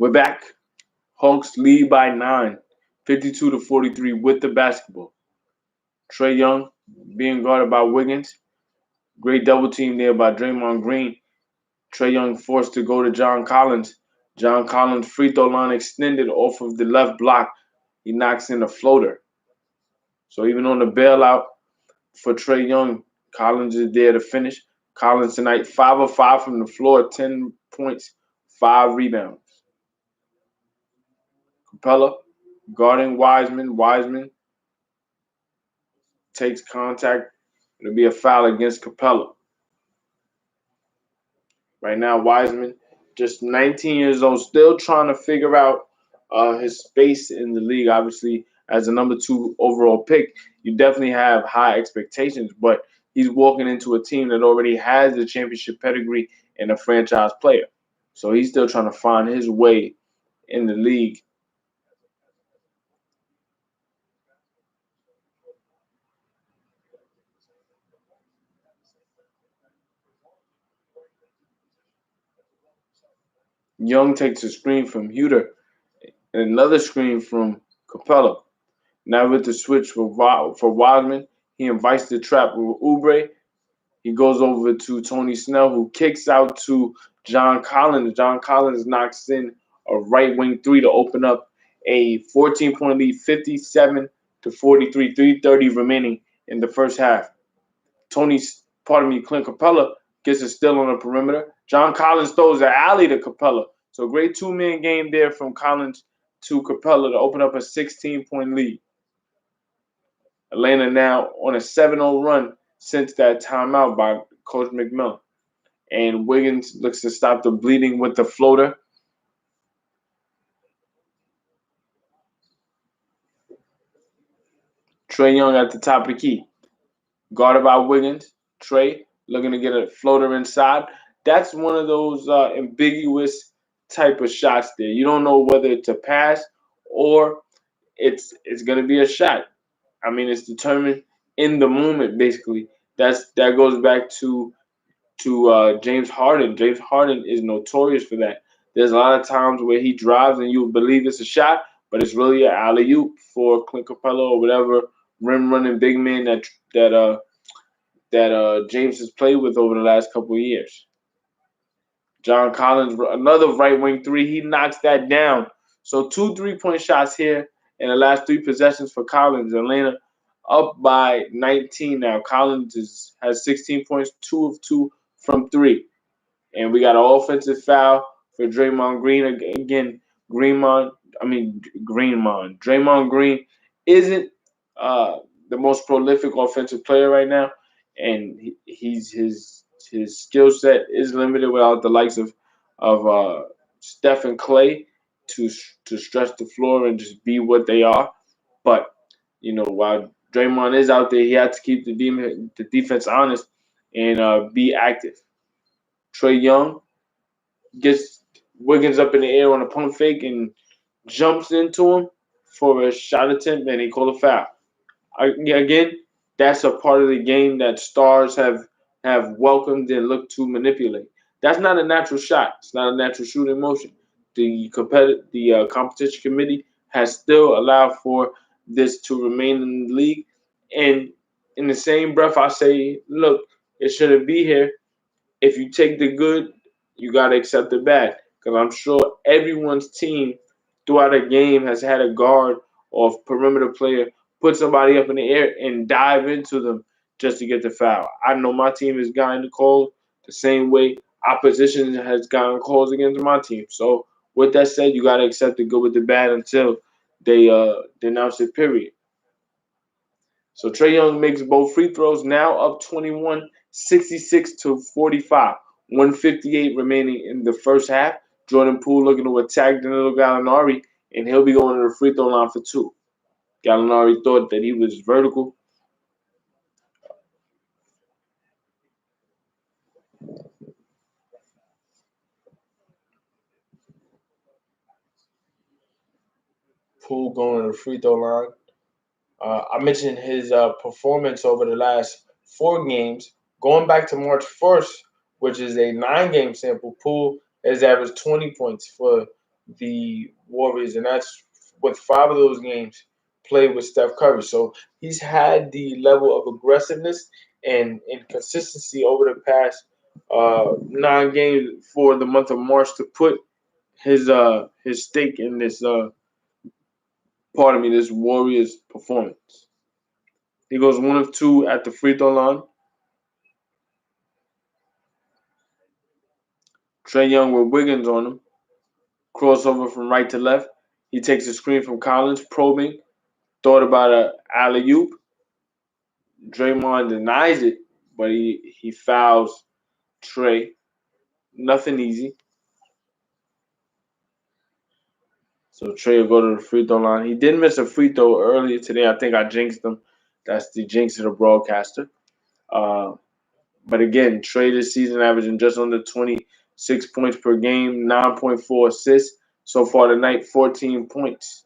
S1: We're back. Hawks lead by 9, 52-43 with the basketball. Trae Young being guarded by Wiggins. Great double team there by Draymond Green. Trae Young forced to go to John Collins. John Collins free throw line extended off of the left block. He knocks in a floater. So even on the bailout for Trae Young, Collins is there to finish. Collins tonight 5 of 5 from the floor, 10 points, 5 rebounds. Capella guarding Wiseman. Wiseman takes contact. It'll be a foul against Capella. Right now, Wiseman, just 19 years old, still trying to figure out his space in the league. Obviously, as a number 2 overall pick, you definitely have high expectations, but he's walking into a team that already has the championship pedigree and a franchise player. So he's still trying to find his way in the league. Young takes a screen from Huter and another screen from Capella. Now with the switch for Wiseman, he invites the trap with Oubre. He goes over to Tony Snell, who kicks out to John Collins. John Collins knocks in a right wing 3 to open up a 14-point lead, 57-43, 3:30 remaining in the first half. Clint Capella gets a steal on the perimeter. John Collins throws an alley to Capella. So great 2-man game there from Collins to Capella to open up a 16-point lead. Atlanta now on a 7-0 run since that timeout by Coach McMillan. And Wiggins looks to stop the bleeding with the floater. Trae Young at the top of the key. Guarded by Wiggins. Trae looking to get a floater inside. That's one of those ambiguous type of shots there. You don't know whether it's a pass or it's going to be a shot. I mean, it's determined in the moment, basically. That goes back to James Harden. James Harden is notorious for that. There's a lot of times where he drives and you believe it's a shot, but it's really an alley-oop for Clint Capella or whatever rim running big man that James has played with over the last couple of years. John Collins, another right wing 3, he knocks that down. So 2 3-point shots here in the last 3 possessions for Collins. Atlanta up by 19 now. Collins has 16 points, 2 of 2 from 3. And we got an offensive foul for Draymond Green. Again, Draymond Green isn't the most prolific offensive player right now, and his skill set is limited without the likes of Steph and Clay to stretch the floor and just be what they are. But while Draymond is out there, he has to keep the defense honest and be active. Trae Young gets Wiggins up in the air on a pump fake and jumps into him for a shot attempt, and he called a foul. Again, that's a part of the game that stars have welcomed and looked to manipulate. That's not a natural shot. It's not a natural shooting motion. The competition committee has still allowed for this to remain in the league. And in the same breath, I say, look, it shouldn't be here. If you take the good, you got to accept the bad. Because I'm sure everyone's team throughout a game has had a guard or perimeter player put somebody up in the air and dive into them just to get the foul. I know my team has gotten the call the same way opposition has gotten calls against my team. So with that said, you got to accept the good with the bad until they denounce it, period. So Trae Young makes both free throws, now up 21, 66-45. 158 remaining in the first half. Jordan Poole looking to attack Danilo Gallinari, and he'll be going to the free throw line for 2. Gallinari thought that he was vertical. Poole going to the free throw line. I mentioned his performance over the last 4 games. Going back to March 1st, which is a 9-game sample, Poole has averaged 20 points for the Warriors, and that's with 5 of those games played with Steph Curry. So he's had the level of aggressiveness and consistency over the past 9 games for the month of March to put his stake in this this Warriors performance. He goes 1 of 2 at the free throw line. Trae Young with Wiggins on him. Crossover from right to left. He takes a screen from Collins, probing. Thought about a alley oop. Draymond denies it, but he fouls Trae. Nothing easy. So Trae will go to the free throw line. He did miss a free throw earlier today. I think I jinxed him. That's the jinx of the broadcaster. Uh, but again, Trae this season averaging just under 26 points per game, 9.4 assists. So far tonight, 14 points.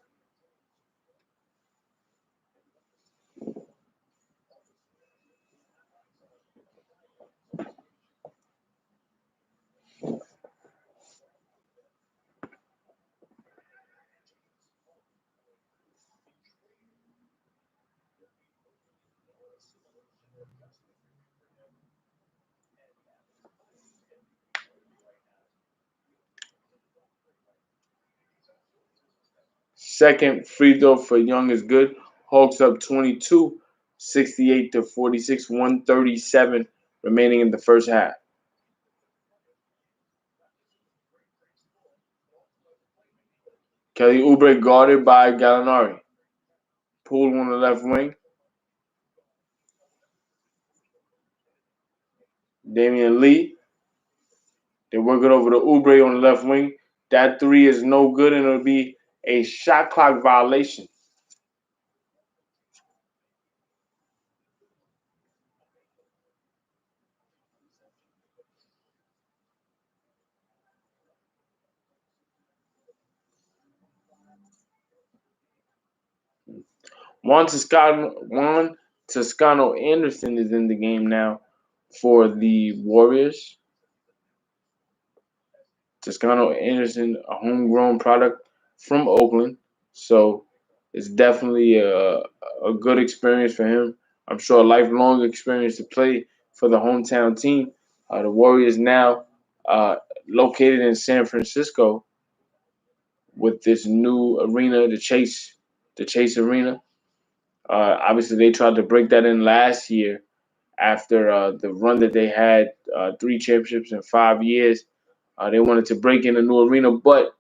S1: Second free throw for Young is good. Hawks up 22, 68 to 46, 137 remaining in the first half. Kelly Oubre guarded by Gallinari. Poole on the left wing. Damian Lee. They work it over to Oubre on the left wing. That three is no good, and it'll be a shot clock violation. Juan Toscano Anderson is in the game now for the Warriors. Toscano Anderson, a homegrown product from Oakland, so it's definitely a good experience for him. I'm sure a lifelong experience to play for the hometown team. The Warriors now located in San Francisco with this new arena, the Chase Arena. Obviously, they tried to break that in last year after the run that they had, 3 championships in 5 years. They wanted to break in a new arena, but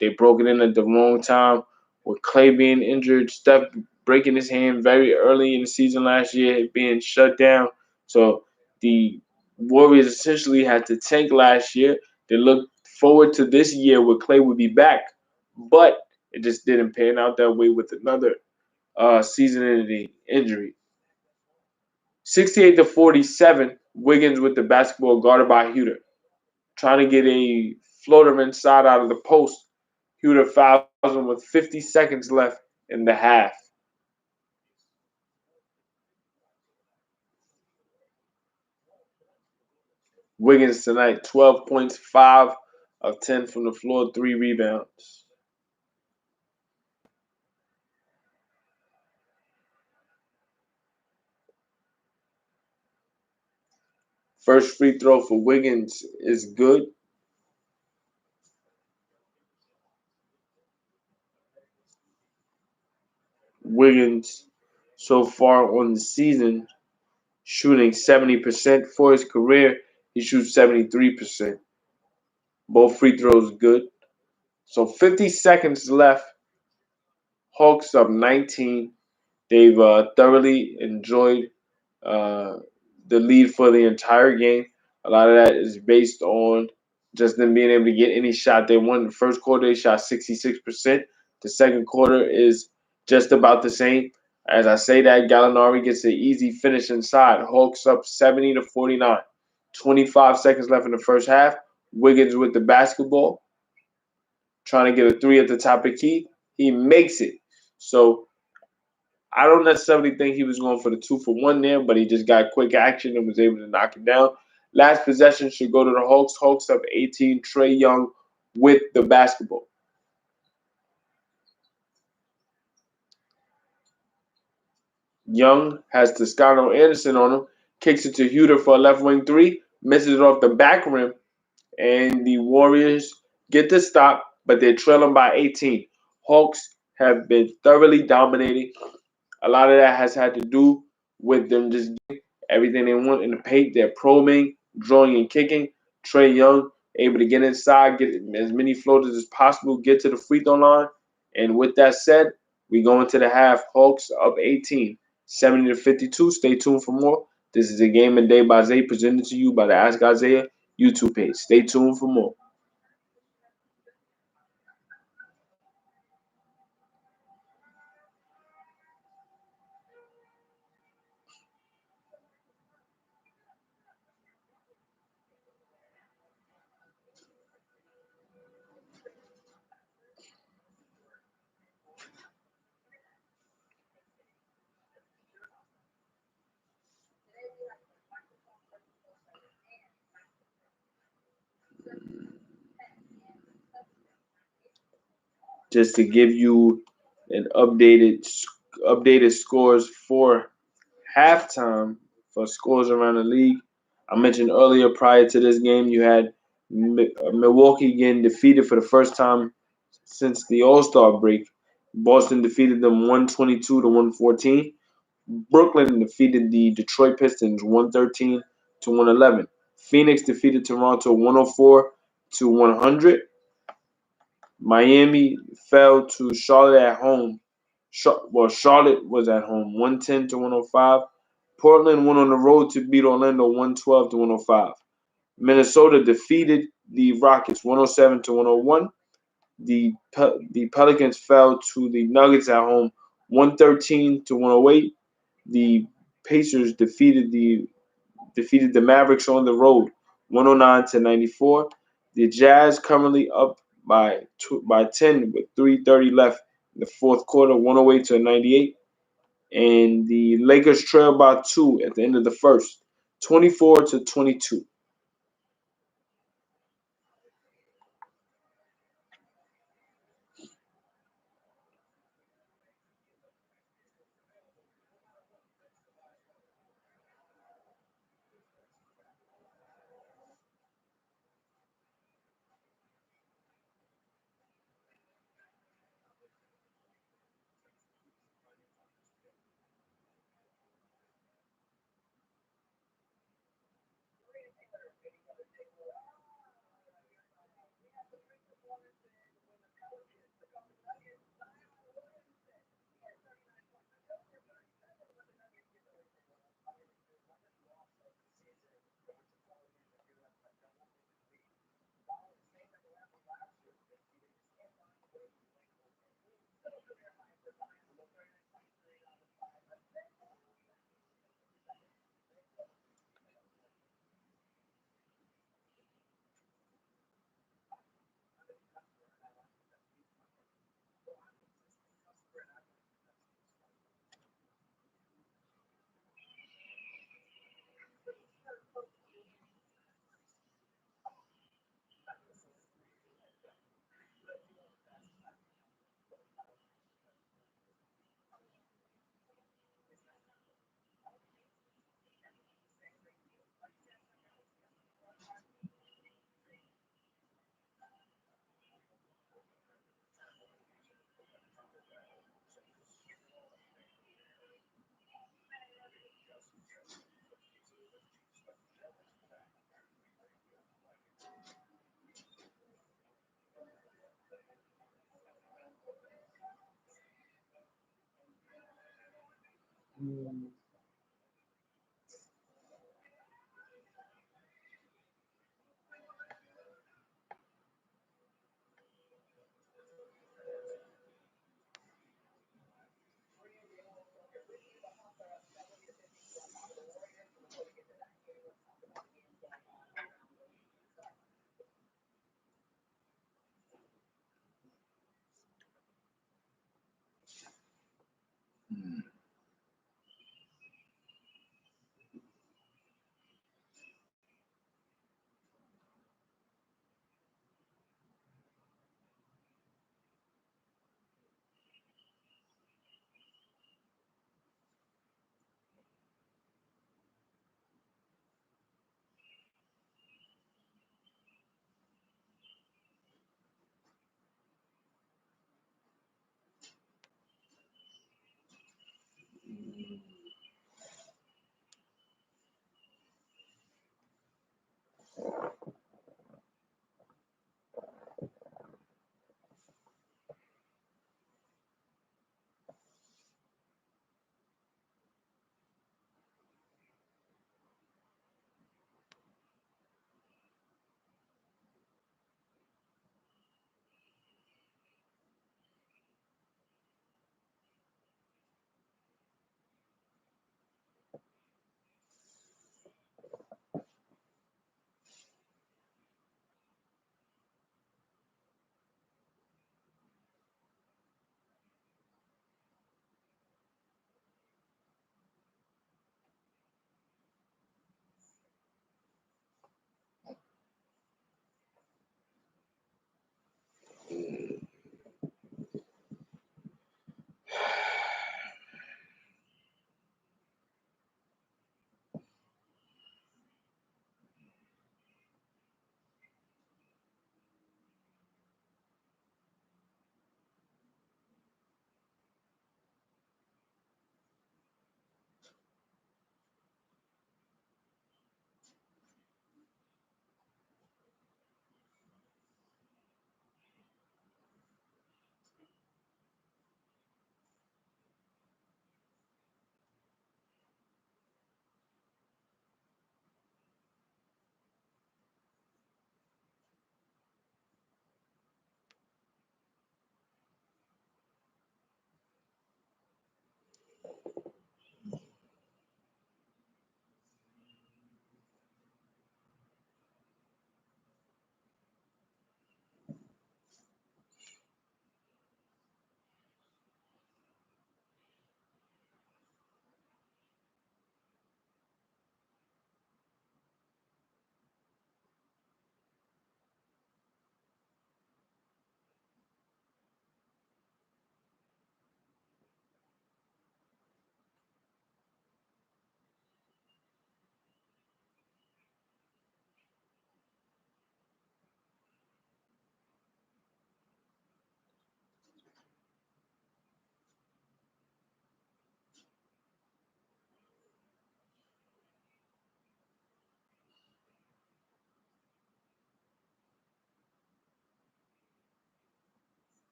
S1: they broke it in at the wrong time with Clay being injured, Steph breaking his hand very early in the season last year, being shut down. So the Warriors essentially had to tank last year. They looked forward to this year where Clay would be back, but it just didn't pan out that way with another season-ending injury. 68 to 47, Wiggins with the basketball guarded by Huter. Trying to get a floater inside out of the post. Huter fouls him with 50 seconds left in the half. Wiggins tonight, 12 points, 5 of 10 from the floor, 3 rebounds. First free throw for Wiggins is good. Wiggins, so far on the season, shooting 70% for his career. He shoots 73%. Both free throws good. So 50 seconds left. Hawks up 19. They've thoroughly enjoyed uh, the lead for the entire game. A lot of that is based on just them being able to get any shot they want. In the first quarter, they shot 66%. The second quarter is just about the same. As I say that, Gallinari gets an easy finish inside. Hawks up 70 to 49. 25 seconds left in the first half. Wiggins with the basketball, trying to get a three at the top of the key. He makes it. So I don't necessarily think he was going for the 2-for-1 there, but he just got quick action and was able to knock it down. Last possession should go to the Hawks. Hawks up 18. Trae Young with the basketball. Young has Toscano Anderson on him, kicks it to Huter for a left wing three, misses it off the back rim, and the Warriors get the stop, but they're trailing by 18. Hawks have been thoroughly dominating. A lot of that has had to do with them just getting everything they want in the paint. They're probing, drawing, and kicking. Trae Young able to get inside, get as many floaters as possible, get to the free throw line. And with that said, we go into the half. Hawks up 18, 70-52. Stay tuned for more. This is a Game and Day by Zay, presented to you by the Ask Isaiah YouTube page. Stay tuned for more. Just to give you an updated scores for halftime for scores around the league. I mentioned earlier prior to this game, you had Milwaukee getting defeated for the first time since the All-Star break. Boston defeated them 122 to 114. Brooklyn defeated the Detroit Pistons 113 to 111. Phoenix defeated Toronto 104 to 100. Miami fell to Charlotte at home. Charlotte was at home 110 to 105. Portland went on the road to beat Orlando 112 to 105. Minnesota defeated the Rockets 107 to 101. The Pelicans fell to the Nuggets at home 113 to 108. The Pacers defeated the Mavericks on the road 109 to 94. The Jazz currently up by 10 with 3:30 left in the fourth quarter, 108 to 98. And the Lakers trail by 2 at the end of the first, 24 to 22.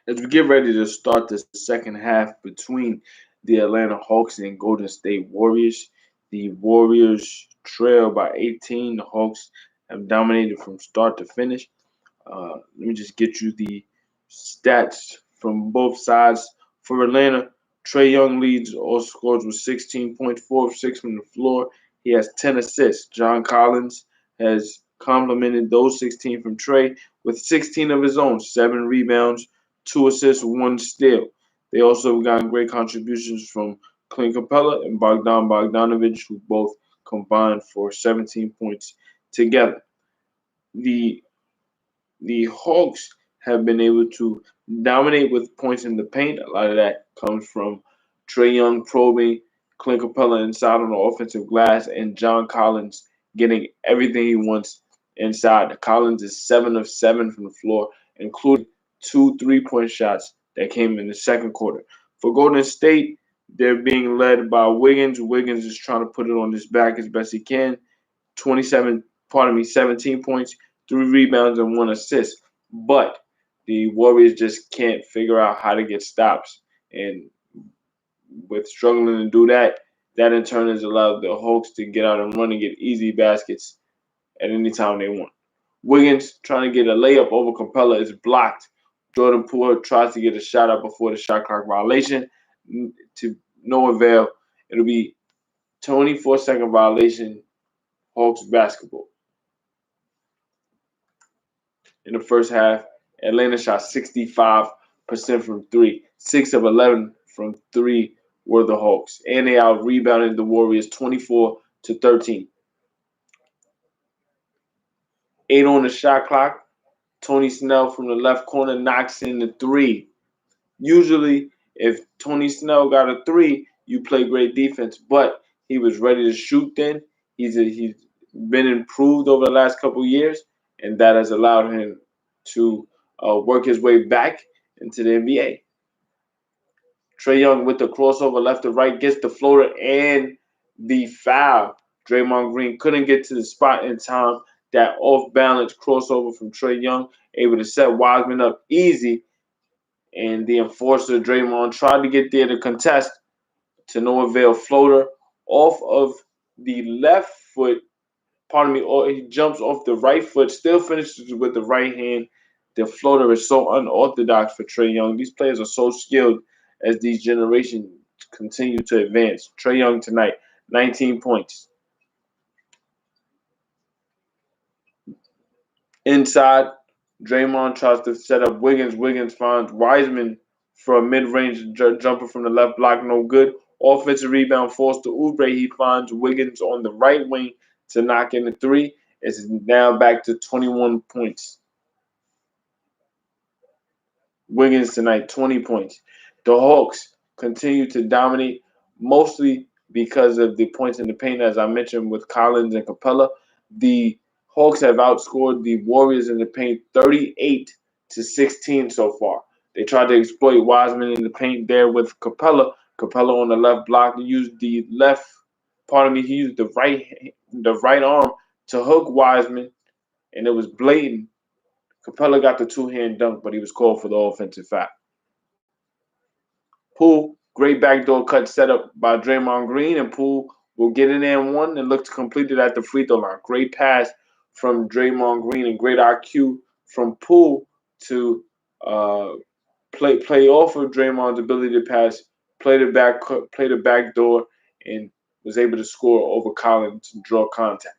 S1: As we get ready to start the second half between the Atlanta Hawks and Golden State Warriors, the Warriors trail by 18. The Hawks have dominated from start to finish. Let me just get you the stats from both sides. For Atlanta, Trae Young leads all scores with 16.4 of 6 from the floor. He has 10 assists. John Collins has complemented those 16 from Trae with 16 of his own, 7 rebounds, 2 assists, 1 steal. They also got great contributions from Clint Capella and Bogdan Bogdanovic, who both combined for 17 points together. The the Hawks have been able to dominate with points in the paint. A lot of that comes from Trae Young probing Clint Capella inside on the offensive glass and John Collins getting everything he wants inside. Collins is 7 of 7 from the floor, including 2 3-point shots that came in the second quarter. For Golden State, they're being led by Wiggins. Wiggins is trying to put it on his back as best he can. 17 points, 3 rebounds, and 1 assist. But the Warriors just can't figure out how to get stops. And with struggling to do that, that in turn has allowed the Hawks to get out and run and get easy baskets at any time they want. Wiggins trying to get a layup over Capella is blocked. Jordan Poole tries to get a shot up before the shot clock violation to no avail. It'll be 24-second violation, Hawks basketball. In the first half, Atlanta shot 65% from three. 6 of 11 from three were the Hawks. And they out rebounded the Warriors 24-13. 8 on the shot clock. Tony Snell from the left corner knocks in the three. Usually, if Tony Snell got a three, you play great defense. But he was ready to shoot then. He's been improved over the last couple of years, and that has allowed him to work his way back into the NBA. Trae Young with the crossover left to right gets the floater and the foul. Draymond Green couldn't get to the spot in time. That off-balance crossover from Trae Young, able to set Wiseman up easy, and the enforcer Draymond tried to get there to contest, to no avail. Floater off of the left foot, or he jumps off the right foot, still finishes with the right hand. The floater is so unorthodox for Trae Young. These players are so skilled as these generations continue to advance. Trae Young tonight, 19 points. Inside, Draymond tries to set up Wiggins. Wiggins finds Wiseman for a mid-range jumper from the left block, no good. Offensive rebound forced to Oubre. He finds Wiggins on the right wing to knock in the three. It's now back to 21 points. Wiggins tonight, 20 points. The Hawks continue to dominate, mostly because of the points in the paint, as I mentioned, with Collins and Capella. The Hawks have outscored the Warriors in the paint 38-16 so far. They tried to exploit Wiseman in the paint there with Capella. Capella on the left block. He used the he used the right arm to hook Wiseman, and it was blatant. Capella got the two-hand dunk, but he was called for the offensive foul. Poole, great backdoor cut set up by Draymond Green, and Poole will get in there and one and look to complete it at the free throw line. Great pass from Draymond Green and great IQ from Poole to play off of Draymond's ability to pass, play the back door, and was able to score over Collins and draw contact.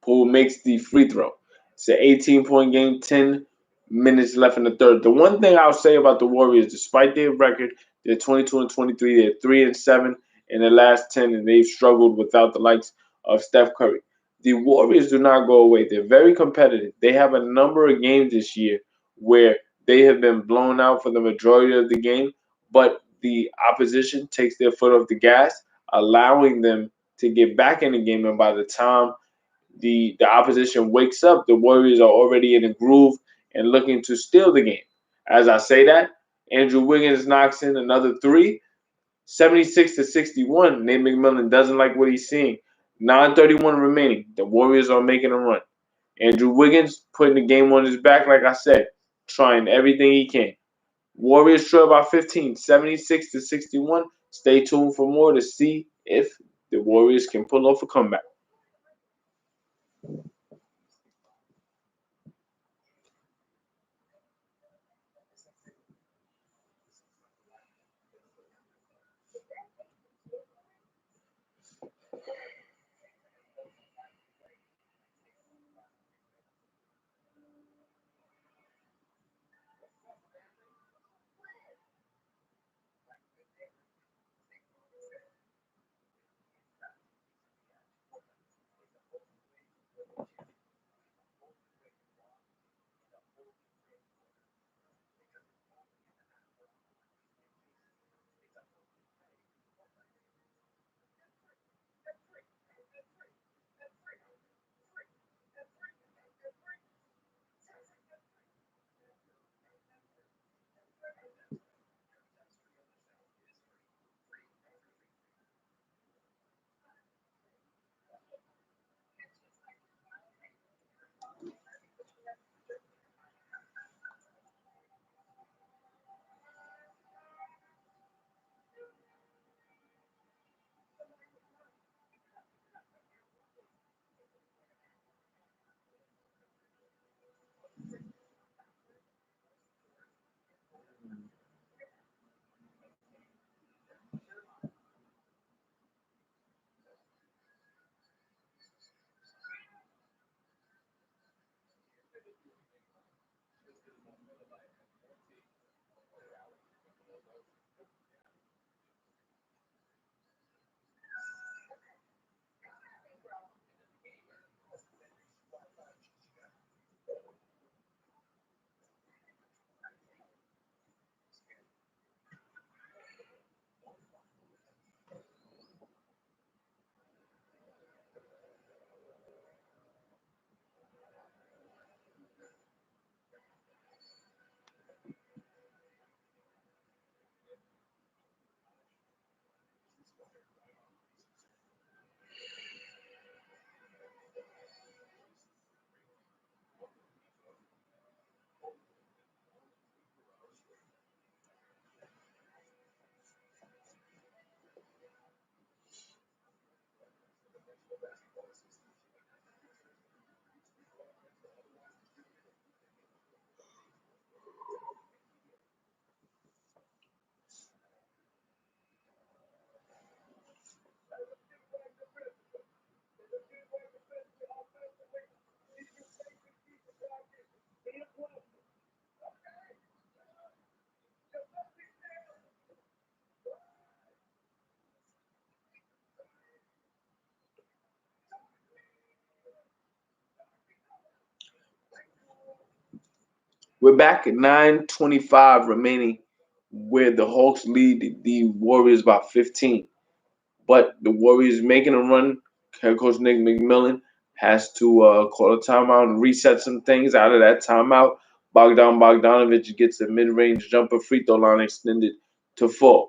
S1: Poole makes the free throw. It's an 18-point game, 10 minutes left in the third. The one thing I'll say about the Warriors, despite their record, they're 22-23, they're 3-7 in the last 10, and they've struggled without the likes of Steph Curry. The Warriors do not go away. They're very competitive. They have a number of games this year where they have been blown out for the majority of the game, but the opposition takes their foot off the gas, allowing them to get back in the game, and by the time the opposition wakes up, the Warriors are already in a groove and looking to steal the game. As I say that, Andrew Wiggins knocks in another three, 76-61. Nate McMillan doesn't like what he's seeing. 9:31 remaining. The Warriors are making a run. Andrew Wiggins putting the game on his back, like I said, trying everything he can. Warriors trail by 15, 76-61. Stay tuned for more to see if the Warriors can pull off a comeback. We're back at 9:25 remaining, where the Hawks lead the Warriors by 15. But the Warriors making a run. Head coach Nick McMillan has to call a timeout and reset some things out of that timeout. Bogdanovich gets a mid-range jumper, free throw line extended to 4.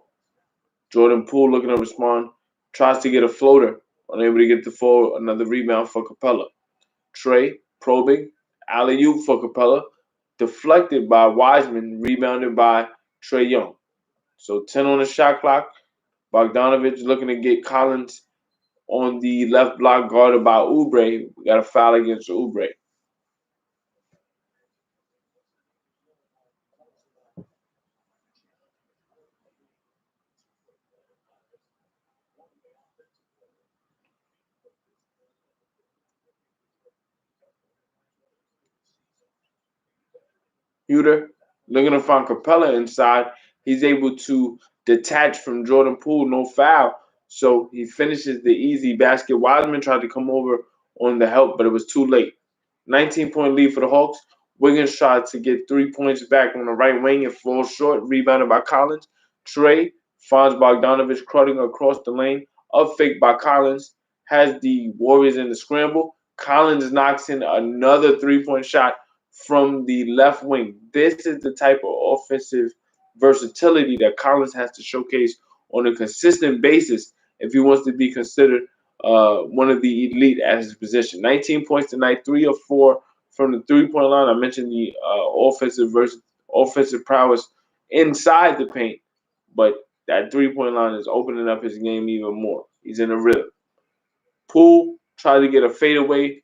S1: Jordan Poole looking to respond, tries to get a floater, unable to get the 4. Another rebound for Capella. Trey probing, alley-oop for Capella, deflected by Wiseman, rebounded by Trey Young. So 10 on the shot clock. Bogdanovich looking to get Collins on the left block, guarded by Oubre. We got a foul against Oubre. Huter looking to find Capella inside. He's able to detach from Jordan Poole, no foul. So he finishes the easy basket. Wiseman tried to come over on the help, but it was too late. 19-point lead for the Hawks. Wiggins tried to get 3 points back on the right wing and falls short, rebounded by Collins. Trey finds Bogdanovich cutting across the lane, up fake by Collins, has the Warriors in the scramble. Collins knocks in another 3-point shot from the left wing. This is the type of offensive versatility that Collins has to showcase on a consistent basis if he wants to be considered one of the elite at his position. 19 points tonight, 3 of 4 from the 3-point line. I mentioned the offensive prowess inside the paint, but that 3-point line is opening up his game even more. He's in a rhythm. Poole tried to get a fadeaway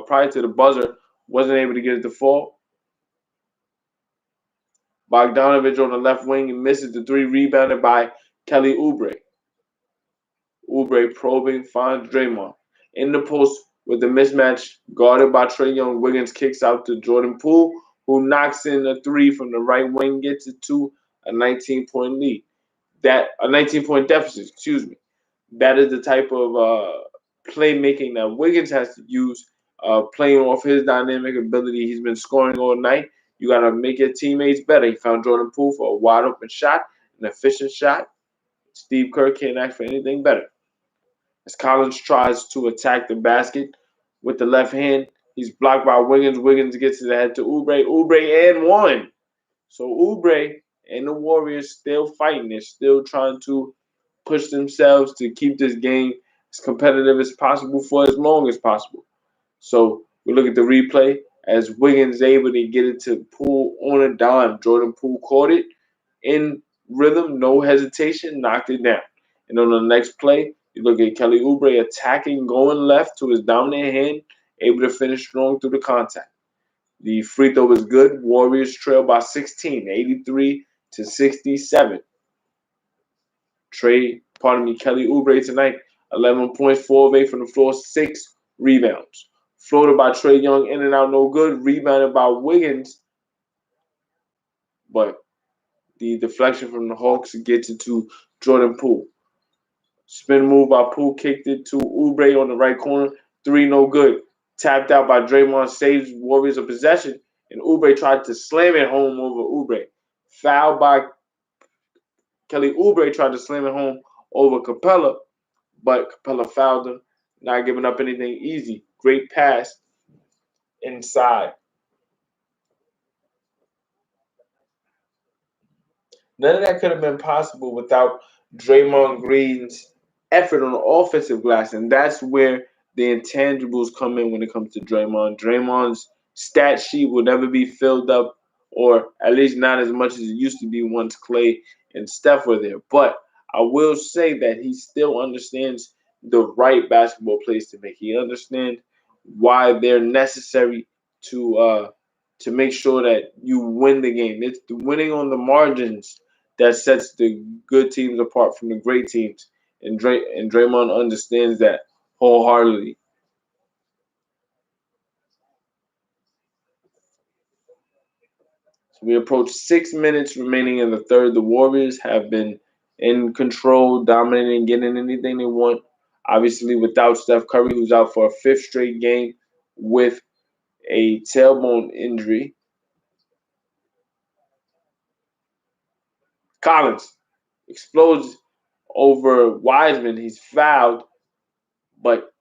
S1: prior to the buzzer, wasn't able to get it to fall. Bogdanovich on the left wing and misses the three, rebounded by Kelly Oubre. Oubre probing, finds Draymond. In the post with the mismatch, guarded by Trae Young, Wiggins kicks out to Jordan Poole, who knocks in a three from the right wing, gets it to a 19-point lead. A 19-point deficit, excuse me. That is the type of playmaking that Wiggins has to use, playing off his dynamic ability. He's been scoring all night. You got to make your teammates better. He found Jordan Poole for a wide open shot, an efficient shot. Steve Kerr can't ask for anything better. As Collins tries to attack the basket with the left hand, he's blocked by Wiggins. Wiggins gets it ahead to Oubre. Oubre and one. So Oubre and the Warriors still fighting. They're still trying to push themselves to keep this game as competitive as possible for as long as possible. So we look at the replay as Wiggins is able to get it to Poole on a dime. Jordan Poole caught it in rhythm, no hesitation, knocked it down. And on the next play, you look at Kelly Oubre attacking, going left to his dominant hand, able to finish strong through the contact. The free throw is good. Warriors trail by 16, 83-67. Kelly Oubre tonight, 11 points, 4 of 8 from the floor, 6 rebounds. Floated by Trae Young, in and out, no good. Rebounded by Wiggins, but the deflection from the Hawks gets it to Jordan Poole. Spin move by Poole, kicked it to Oubre on the right corner. 3, no good. Tapped out by Draymond, saves Warriors a possession, and Oubre tried to slam it home over Oubre. Foul by Kelly Oubre, tried to slam it home over Capella, but Capella fouled him, not giving up anything easy. Great pass inside. None of that could have been possible without Draymond Green's effort on the offensive glass, and that's where the intangibles come in when it comes to Draymond. Draymond's stat sheet will never be filled up, or at least not as much as it used to be once Clay and Steph were there. But I will say that he still understands the right basketball plays to make. He understands why they're necessary to make sure that you win the game. It's the winning on the margins that sets the good teams apart from the great teams. And Draymond understands that wholeheartedly. So we approach 6 minutes remaining in the third. The Warriors have been in control, dominating, getting anything they want. Obviously, without Steph Curry, who's out for a fifth straight game with a tailbone injury. Collins explodes over Wiseman. He's fouled, but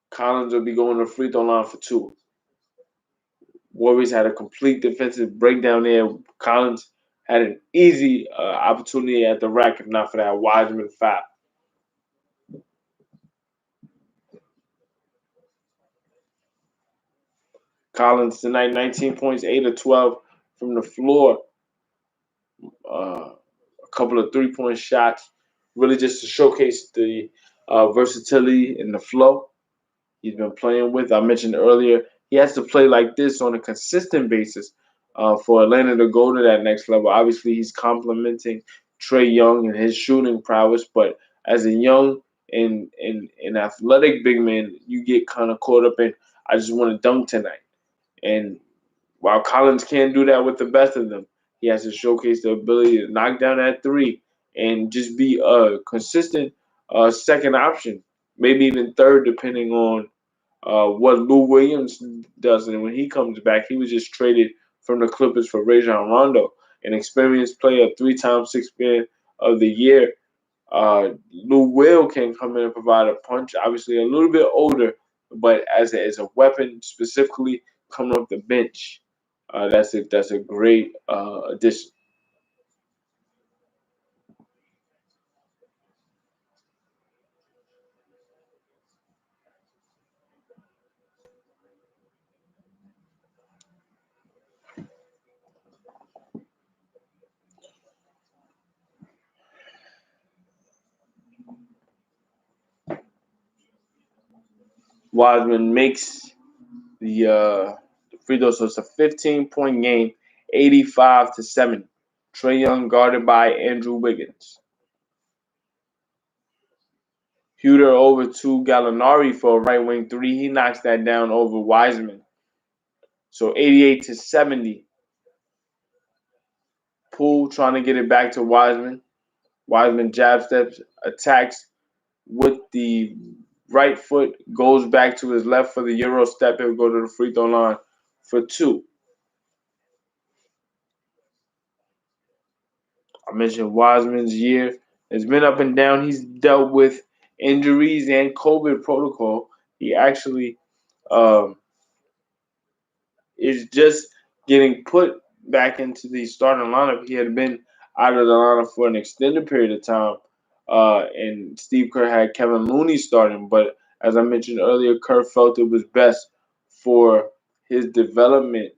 S1: Collins will be going to the free throw line for 2. Warriors had a complete defensive breakdown there. Collins had an easy opportunity at the rack if not for that Wiseman foul. Collins tonight, 19 points, 8 of 12 from the floor. A couple of three-point shots, really just to showcase the versatility and the flow he's been playing with. I mentioned earlier, he has to play like this on a consistent basis for Atlanta to go to that next level. Obviously, he's complementing Trae Young and his shooting prowess, but as a young and athletic big man, you get kind of caught up in, I just want to dunk tonight. And while Collins can't do that with the best of them, he has to showcase the ability to knock down that three and just be a consistent second option, maybe even third, depending on what Lou Williams does. And when he comes back, he was just traded from the Clippers for Rajon Rondo, an experienced player, 3-time Sixth Man of the Year. Lou Will can come in and provide a punch. Obviously, a little bit older, but as a weapon, specifically coming off the bench, that's a great addition. Wiseman makes the free throw, so it's a 15-point game, 85-70. Trae Young guarded by Andrew Wiggins. Huter over to Gallinari for a right wing three. He knocks that down over Wiseman. So 88-70. Poole trying to get it back to Wiseman. Wiseman jab steps, attacks with the right foot, goes back to his left for the Euro step. He'll go to the free throw line for two. I mentioned Wiseman's year. It's been up and down. He's dealt with injuries and COVID protocol. He actually um, is just getting put back into the starting lineup. He had been out of the lineup for an extended period of time, and Steve Kerr had Kevin Looney starting. But as I mentioned earlier, Kerr felt it was best for his development.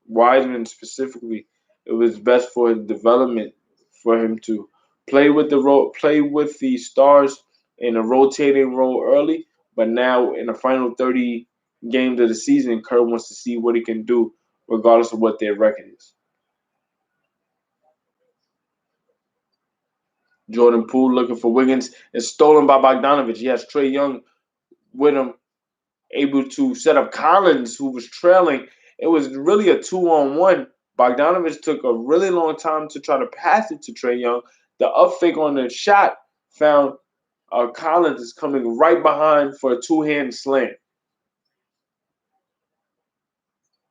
S1: Wiseman specifically, it was best for his development for him to play with the stars in a rotating role early, but now in the final 30 games of the season, Kerr wants to see what he can do regardless of what their record is. Jordan Poole looking for Wiggins is stolen by Bogdanovich. He has Trae Young with him, able to set up Collins, who was trailing. It was really a 2-on-1. Bogdanovich took a really long time to try to pass it to Trae Young. The up fake on the shot found Collins is coming right behind for a two-hand slam.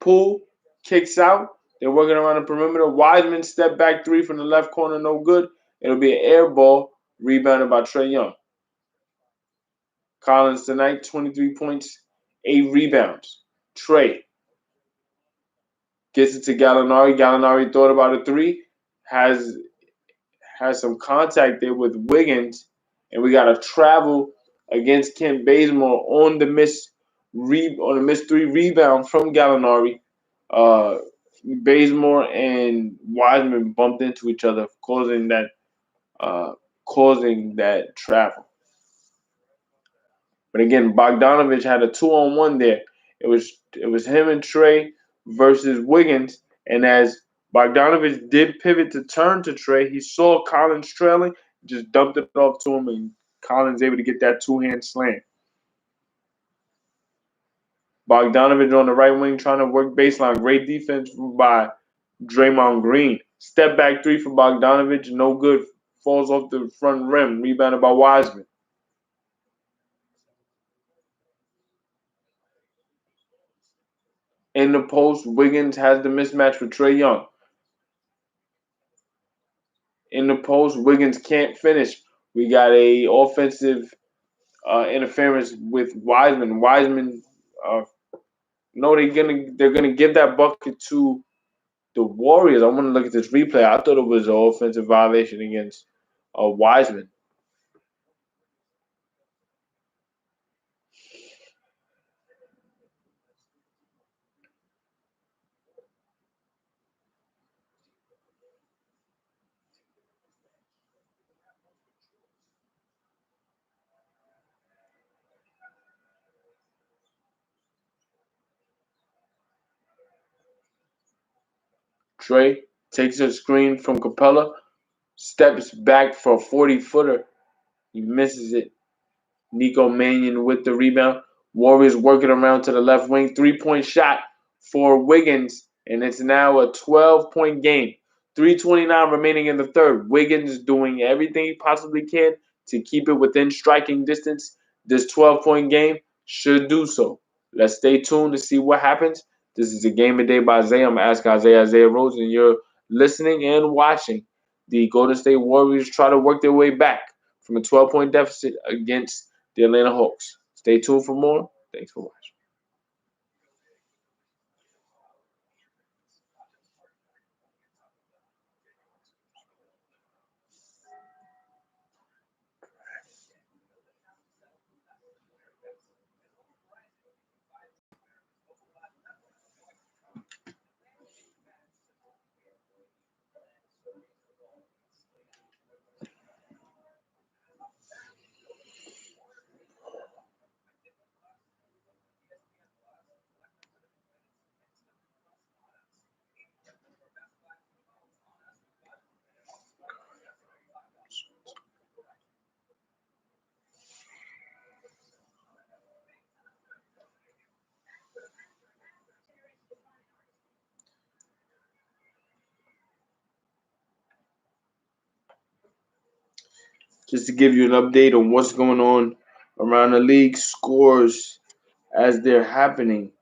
S1: Poole kicks out. They're working around the perimeter. Wiseman step back three from the left corner, no good. It'll be an air ball rebounded by Trae Young. Collins tonight, 23 points, 8 rebounds. Trae gets it to Gallinari. Gallinari thought about a three, has some contact there with Wiggins, and we got a travel against Kent Bazemore on the miss three rebound from Gallinari. Uh, Bazemore and Wiseman bumped into each other, uh, causing that travel. But again, Bogdanovich had a 2-on-1 there. It was him and Trae versus Wiggins, and as Bogdanovich did pivot to turn to Trae, he saw Collins trailing, just dumped it off to him, and Collins able to get that two-hand slam. Bogdanovich on the right wing trying to work baseline. Great defense by Draymond Green. Step back three for Bogdanovich, no good. Falls off the front rim. Rebounded by Wiseman. In the post, Wiggins has the mismatch with Trae Young. In the post, Wiggins can't finish. We got a offensive interference with Wiseman. Wiseman, no, they're gonna give that bucket to the Warriors. I want to look at this replay. I thought it was an offensive violation against Wiseman. Trae takes a screen from Capella, steps back for a 40-footer. He misses it. Nico Mannion with the rebound. Warriors working around to the left wing. 3-point shot for Wiggins, and it's now a 12-point game. 3:29 remaining in the third. Wiggins doing everything he possibly can to keep it within striking distance. This 12-point game should do so. Let's stay tuned to see what happens. This is a game of day by Isaiah. I'm Ask Isaiah Rose, and you're listening and watching the Golden State Warriors try to work their way back from a 12-point deficit against the Atlanta Hawks. Stay tuned for more. Thanks for watching. just to give you an update on what's going on around the league, scores as they're happening.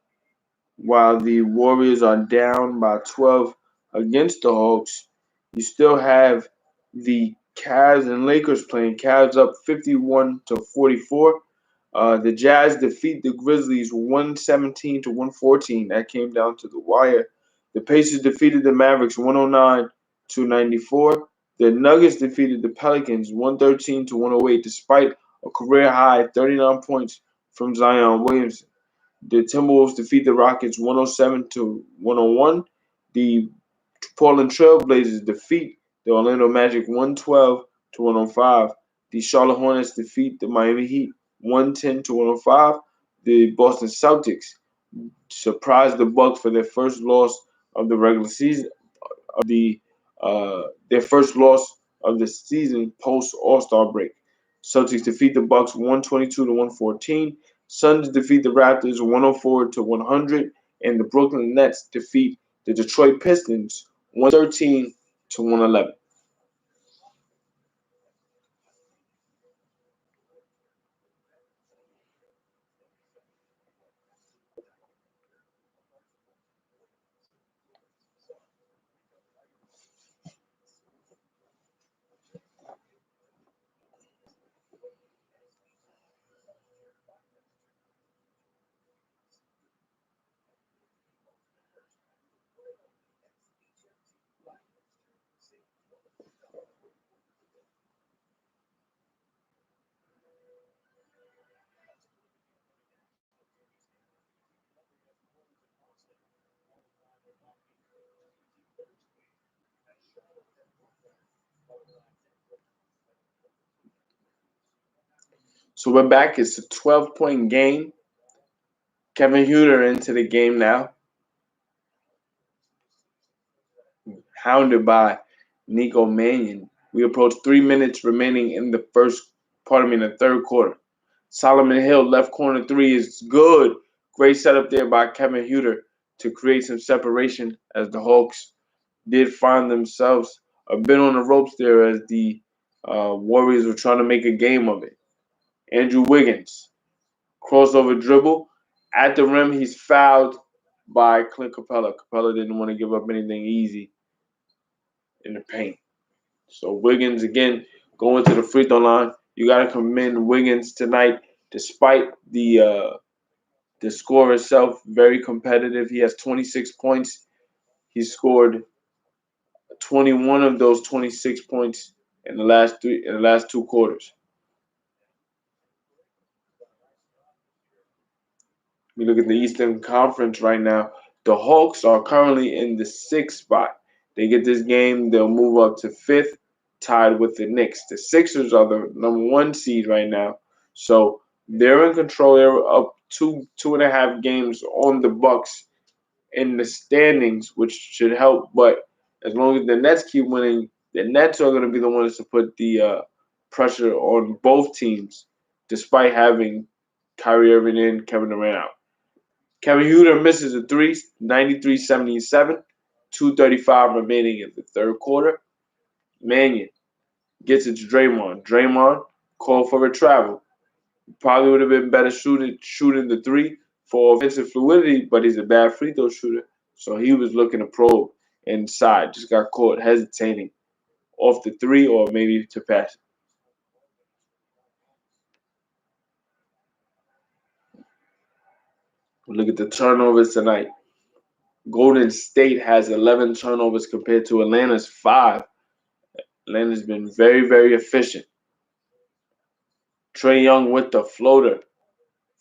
S1: While the Warriors are down by 12 against the Hawks, you still have the Cavs and Lakers playing. Cavs up 51 to 44. The Jazz defeat the Grizzlies 117 to 114. That came down to the wire. The Pacers defeated the Mavericks 109 to 94. The Nuggets defeated the Pelicans 113 to 108 despite a career high 39 points from Zion Williamson. The Timberwolves defeat the Rockets 107 to 101. The Portland Trailblazers defeat the Orlando Magic 112 to 105. The Charlotte Hornets defeat the Miami Heat 110 to 105. The Boston Celtics surprised the Bucks for their first loss of the regular season the their first loss of the season post All-Star break. Celtics defeat the Bucks 122 to 114. Suns defeat the Raptors 104 to 100, and the Brooklyn Nets defeat the Detroit Pistons 113 to 111. So we're back. It's a 12-point game. Kevin Huter into the game now, hounded by Nico Mannion. We approach 3 minutes remaining in the in the third quarter. Solomon Hill, left corner three is good. Great setup there by Kevin Huter to create some separation as the Hawks did find themselves a bit on the ropes there as the Warriors were trying to make a game of it. Andrew Wiggins, crossover dribble. At the rim, he's fouled by Clint Capella. Capella didn't want to give up anything easy in the paint. So Wiggins again going to the free throw line. You got to commend Wiggins tonight, despite the score itself very competitive. He has 26 points. He scored 21 of those 26 points in the last two quarters. We look at the Eastern Conference right now. The Hawks are currently in the sixth spot. They get this game, they'll move up to fifth, tied with the Knicks. The Sixers are the number one seed right now, so they're in control. They're up two and a half games on the Bucks in the standings, which should help. But as long as the Nets keep winning, the Nets are going to be the ones to put the pressure on both teams, despite having Kyrie Irving and Kevin Durant out. Kevin Huter misses a three, 93-77, 2:35 remaining in the third quarter. Mannion gets it to Draymond. Draymond called for a travel. Probably would have been better shooting the three for offensive fluidity, but he's a bad free throw shooter. So he was looking to probe inside. Just got caught hesitating off the three or maybe to pass it. Look at the turnovers tonight. Golden State has 11 turnovers compared to Atlanta's 5. Atlanta's been very, very efficient. Trae Young with the floater.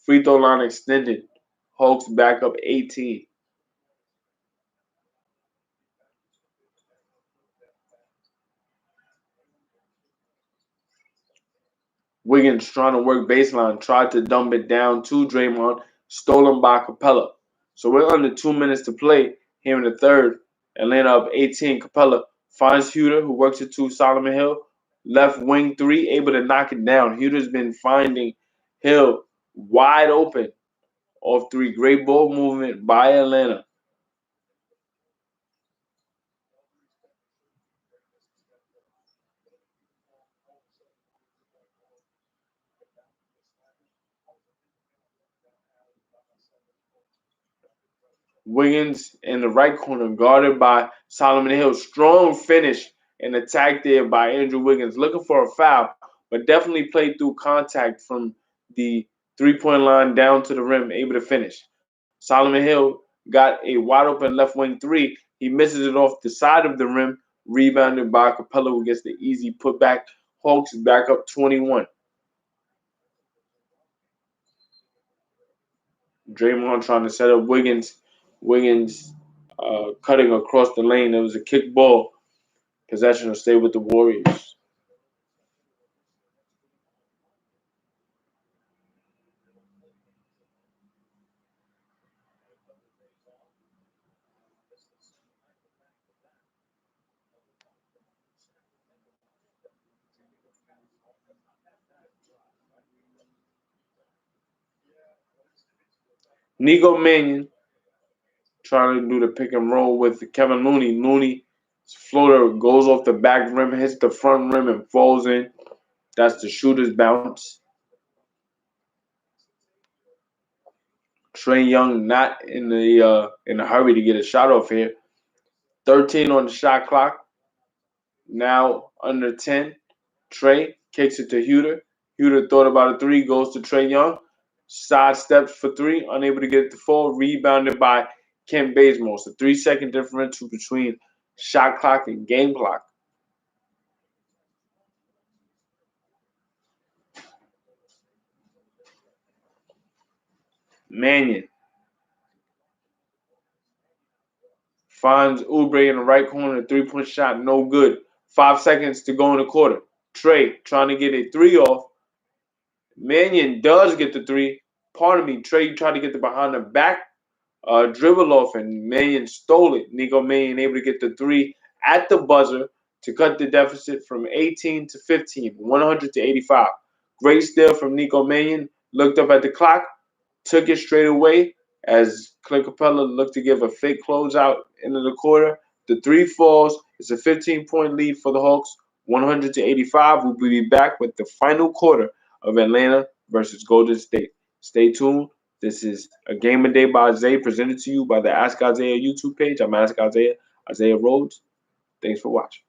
S1: Free throw line extended. Hawks back up 18. Wiggins trying to work baseline, tried to dump it down to Draymond, stolen by Capella. So we're under 2 minutes to play here in the third. Atlanta up 18. Capella finds Huter, who works it to Solomon Hill. Left wing three, able to knock it down. Huter's been finding Hill wide open off three. Great ball movement by Atlanta. Wiggins in the right corner, guarded by Solomon Hill. Strong finish and attack there by Andrew Wiggins, looking for a foul, but definitely played through contact from the 3-point line down to the rim, able to finish. Solomon Hill got a wide open left wing three. He misses it off the side of the rim, rebounded by Capella, who gets the easy putback. Hawks back up 21. Draymond trying to set up Wiggins. Wiggins cutting across the lane. It was a kick ball. Possession will stay with the Warriors. Nico Mannion trying to do the pick and roll with Kevin Looney. Looney's floater goes off the back rim, hits the front rim, and falls in. That's the shooter's bounce. Trae Young not in a hurry to get a shot off here. 13 on the shot clock. Now under 10. Trae kicks it to Huter. Huter thought about a three, goes to Trae Young. Side steps for three, unable to get it to fall. Rebounded by Kent Bazemore. It's a 3-second differential between shot clock and game clock. Mannion finds Oubre in the right corner. 3-point shot, no good. 5 seconds to go in the quarter. Trae trying to get a three off. Mannion does get the three. Pardon me, Trae tried to get the behind the back dribble off, and Mannion stole it. Nico Mannion able to get the three at the buzzer to cut the deficit from 18 to 15, 100 to 85. Great steal from Nico Mannion. Looked up at the clock, took it straight away as Clint Capella looked to give a fake closeout into the quarter. The three falls. It's a 15-point lead for the Hawks, 100 to 85. We'll be back with the final quarter of Atlanta versus Golden State. Stay tuned. This is a game a day by Isaiah, presented to you by the Ask Isaiah YouTube page. I'm Ask Isaiah, Isaiah Rhodes. Thanks for watching.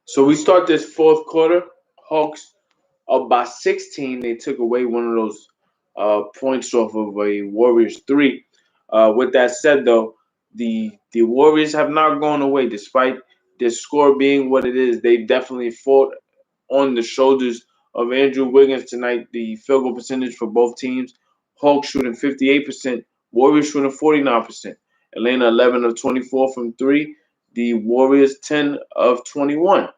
S1: So we start this fourth quarter. Hawks up by 16. They took away one of those points off of a Warriors three. With that said, though, the Warriors have not gone away despite their score being what it is. They definitely fought on the shoulders of Andrew Wiggins tonight. The field goal percentage for both teams: Hawks shooting 58%, Warriors shooting 49%. Atlanta 11 of 24 from three. The Warriors 10 of 21.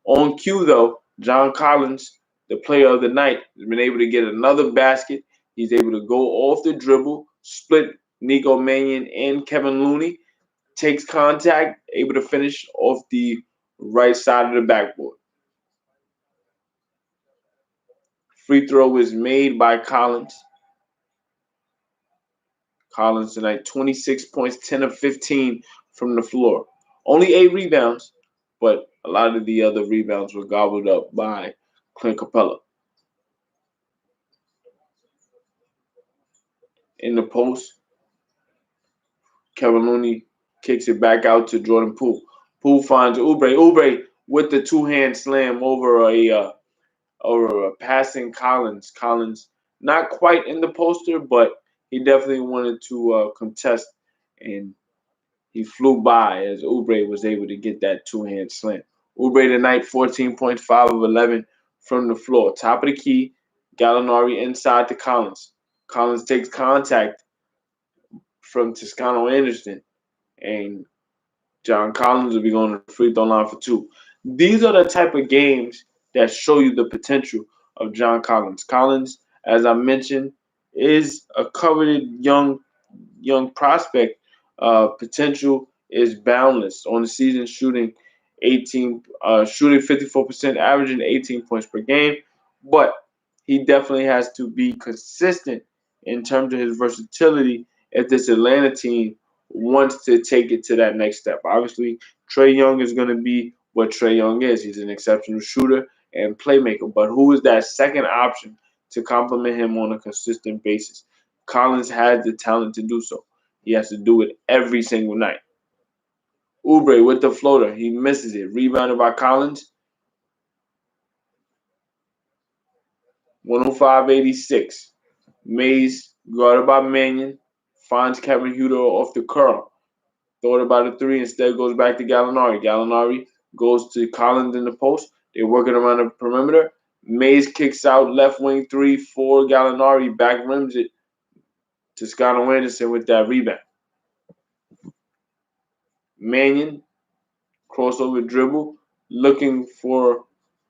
S1: On cue, though, John Collins, the player of the night, has been able to get another basket. He's able to go off the dribble, split Nico Mannion and Kevin Looney, takes contact, able to finish off the right side of the backboard. Free throw is made by Collins. Collins tonight, 26 points, 10 of 15 from the floor. Only 8 rebounds, but a lot of the other rebounds were gobbled up by Clint Capella. In the post, Kevin Looney kicks it back out to Jordan Poole. Poole finds Oubre. Oubre with the two-hand slam over a passing Collins. Collins not quite in the poster, but he definitely wanted to contest, and he flew by as Oubre was able to get that two-hand slam. Oubre tonight, 14 points, 5 of 11 from the floor. Top of the key, Gallinari inside to Collins. Collins takes contact from Toscano Anderson, and John Collins will be going to the free throw line for two. These are the type of games that show you the potential of John Collins. Collins, as I mentioned, is a coveted young prospect. Potential is boundless on the season, shooting 54%, averaging 18 points per game. But he definitely has to be consistent in terms of his versatility if this Atlanta team wants to take it to that next step. Obviously, Trae Young is going to be what Trae Young is. He's an exceptional shooter and playmaker. But who is that second option to complement him on a consistent basis? Collins has the talent to do so. He has to do it every single night. Oubre with the floater. He misses it. Rebounded by Collins. 105-86. Mays guarded by Mannion. Finds Kevin Huter off the curl. Thought about a three. Instead goes back to Gallinari. Gallinari goes to Collins in the post. They're working around the perimeter. Mays kicks out left wing three for Gallinari. Back rims it to Scott Anderson with that rebound. Mannion crossover dribble, looking for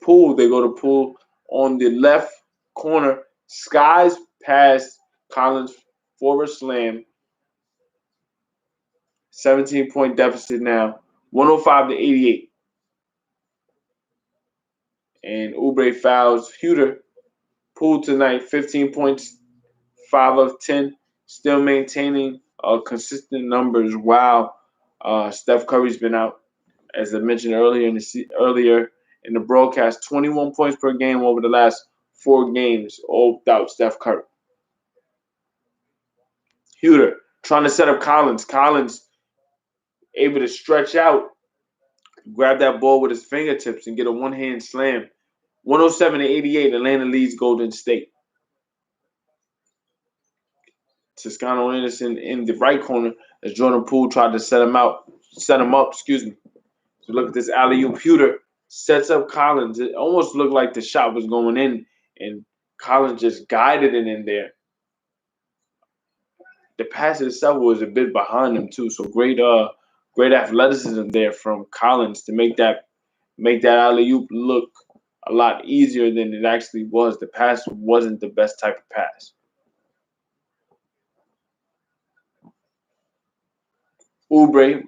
S1: Poole. They go to Poole on the left corner. Skies past Collins for a slam. 17-point deficit now. 105-88. And Oubre fouls Huter. Poole tonight, 15 points, 5 of 10. Still maintaining consistent numbers while Steph Curry's been out. As I mentioned earlier in the broadcast, 21 points per game over the last 4 games, all without Steph Curry. Huter trying to set up Collins. Collins able to stretch out, grab that ball with his fingertips, and get a one-hand slam. 107-88, Atlanta leads Golden State. Toscano Anderson in the right corner as Jordan Poole tried to set him up. So look at this alley-oop. Huter sets up Collins. It almost looked like the shot was going in, and Collins just guided it in there. The pass itself was a bit behind him too, so great athleticism there from Collins to make that alley-oop look a lot easier than it actually was. The pass wasn't the best type of pass. Oubre,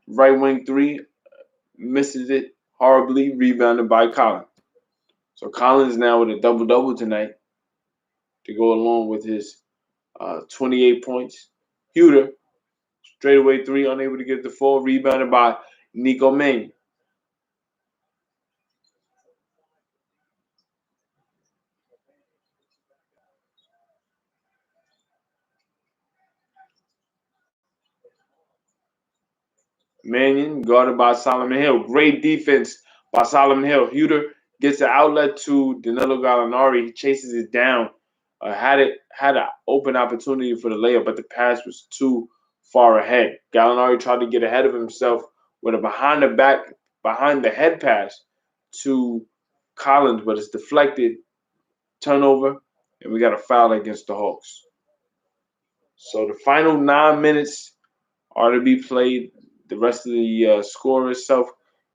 S1: right wing three, misses it horribly, rebounded by Collins. So Collins now with a double-double tonight to go along with his 28 points. Huter, straightaway three, unable to get the full, rebounded by Nico Mannion. Mannion guarded by Solomon Hill. Great defense by Solomon Hill. Huter gets the outlet to Danilo Gallinari. He chases it down. Had an open opportunity for the layup, but the pass was too far ahead. Gallinari tried to get ahead of himself with a behind the head pass to Collins, but it's deflected. Turnover, and we got a foul against the Hawks. So the final 9 minutes are to be played. The rest of the score itself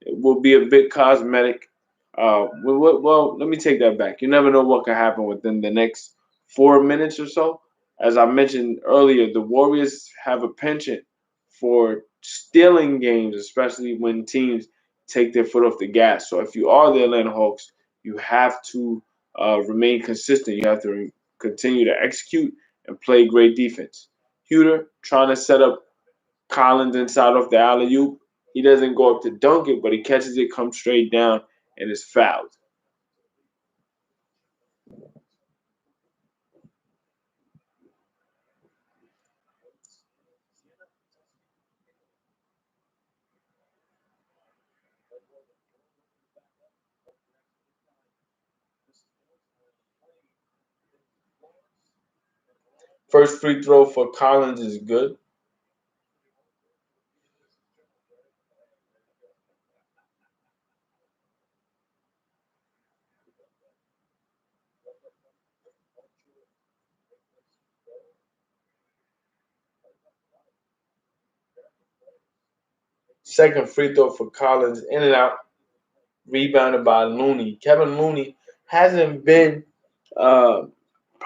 S1: will be a bit cosmetic. Well, let me take that back. You never know what can happen within the next 4 minutes or so. As I mentioned earlier, the Warriors have a penchant for stealing games, especially when teams take their foot off the gas. So if you are the Atlanta Hawks, you have to remain consistent. You have to continue to execute and play great defense. Huter trying to set up Collins inside of the alley oop. He doesn't go up to dunk it, but he catches it, comes straight down, and is fouled. First free throw for Collins is good. Second free throw for Collins, in and out, rebounded by Looney. Kevin Looney hasn't been uh,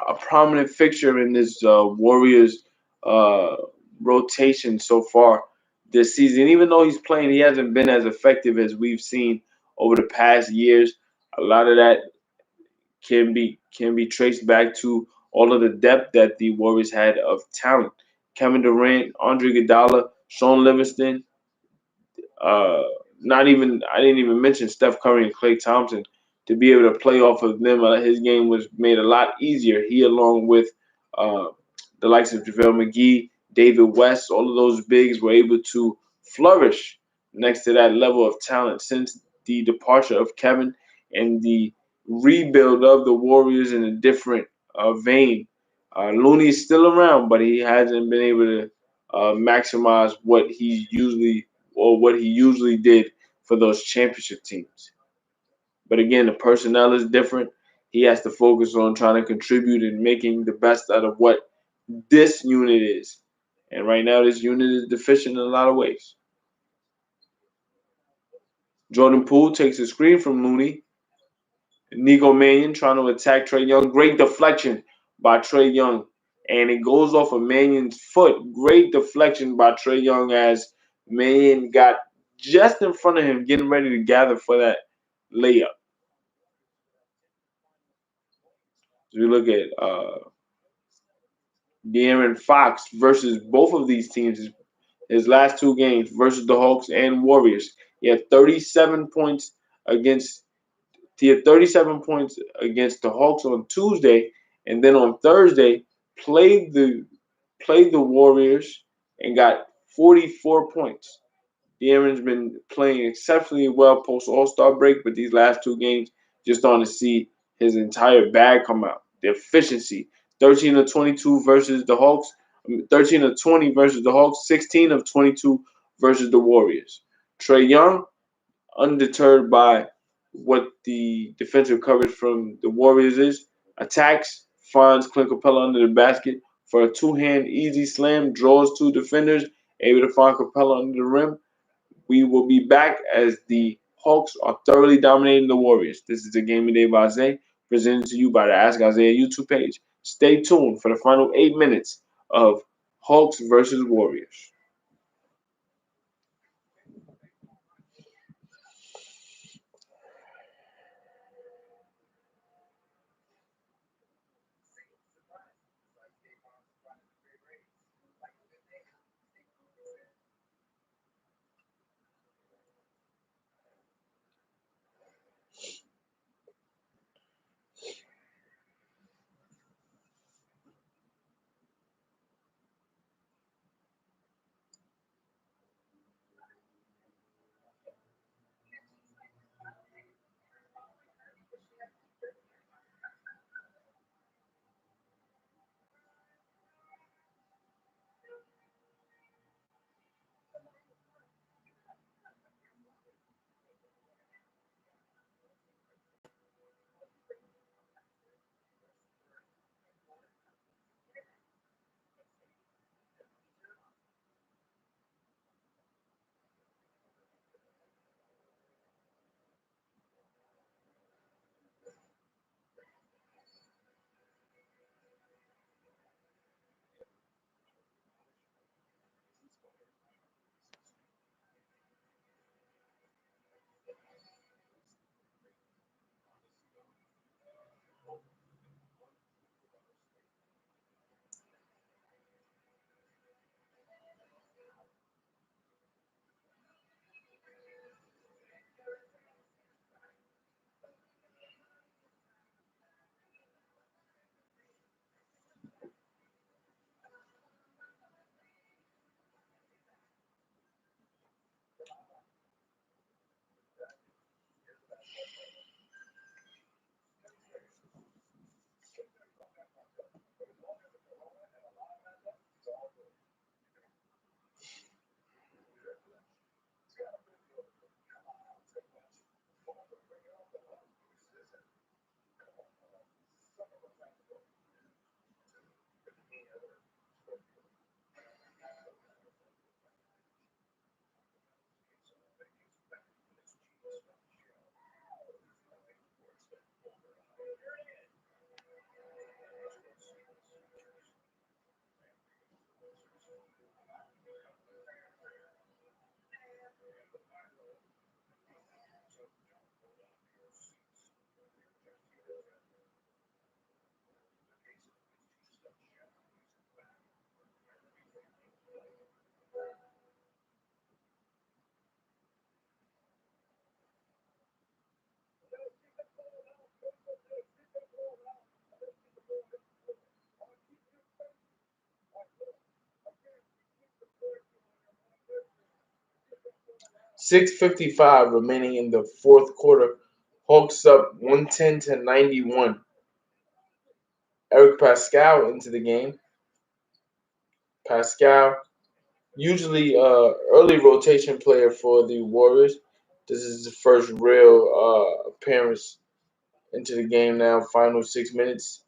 S1: a prominent fixture in this Warriors uh, rotation so far this season. Even though he's playing, he hasn't been as effective as we've seen over the past years. A lot of that can be traced back to all of the depth that the Warriors had of talent. Kevin Durant, Andre Iguodala, Sean Livingston, uh, not even I didn't even mention Steph Curry and Klay Thompson. To be able to play off of them, his game was made a lot easier. He, along with uh, the likes of JaVale McGee, David West, all of those bigs were able to flourish next to that level of talent since the departure of Kevin and the rebuild of the Warriors in a different vein. Looney is still around, but he hasn't been able to maximize what he usually did for those championship teams. But again, the personnel is different. He has to focus on trying to contribute and making the best out of what this unit is. And right now, this unit is deficient in a lot of ways. Jordan Poole takes a screen from Looney. Nico Mannion trying to attack Trae Young. Great deflection by Trae Young. And it goes off of Mannion's foot. Great deflection by Trae Young as Mannion got just in front of him, getting ready to gather for that layup. So we look at De'Aaron Fox versus both of these teams, his last two games versus the Hawks and Warriors. He had 37 points against He had 37 points against the Hawks on Tuesday, and then on Thursday played the played the Warriors and got 44 points. De'Aaron's been playing exceptionally well post All-Star break, but these last two games just on to see his entire bag come out. The efficiency, 13 of 22 versus the Hawks, 13 of 20 versus the Hawks, 16 of 22 versus the Warriors. Trae Young, undeterred by what the defensive coverage from the Warriors is, attacks, finds Clint Capella under the basket for a two-hand easy slam, draws two defenders, able to find Capella under the rim. We will be back as the Hawks are thoroughly dominating the Warriors. This is the Game of the Day by Isaiah, presented to you by the Ask Isaiah YouTube page. Stay tuned for the final 8 minutes of Hawks versus Warriors. 6:55 remaining in the fourth quarter. Hawks up 110-91. Eric Pascal into the game. Pascal, usually early rotation player for the Warriors. This is his first real appearance into the game now. Final 6 minutes.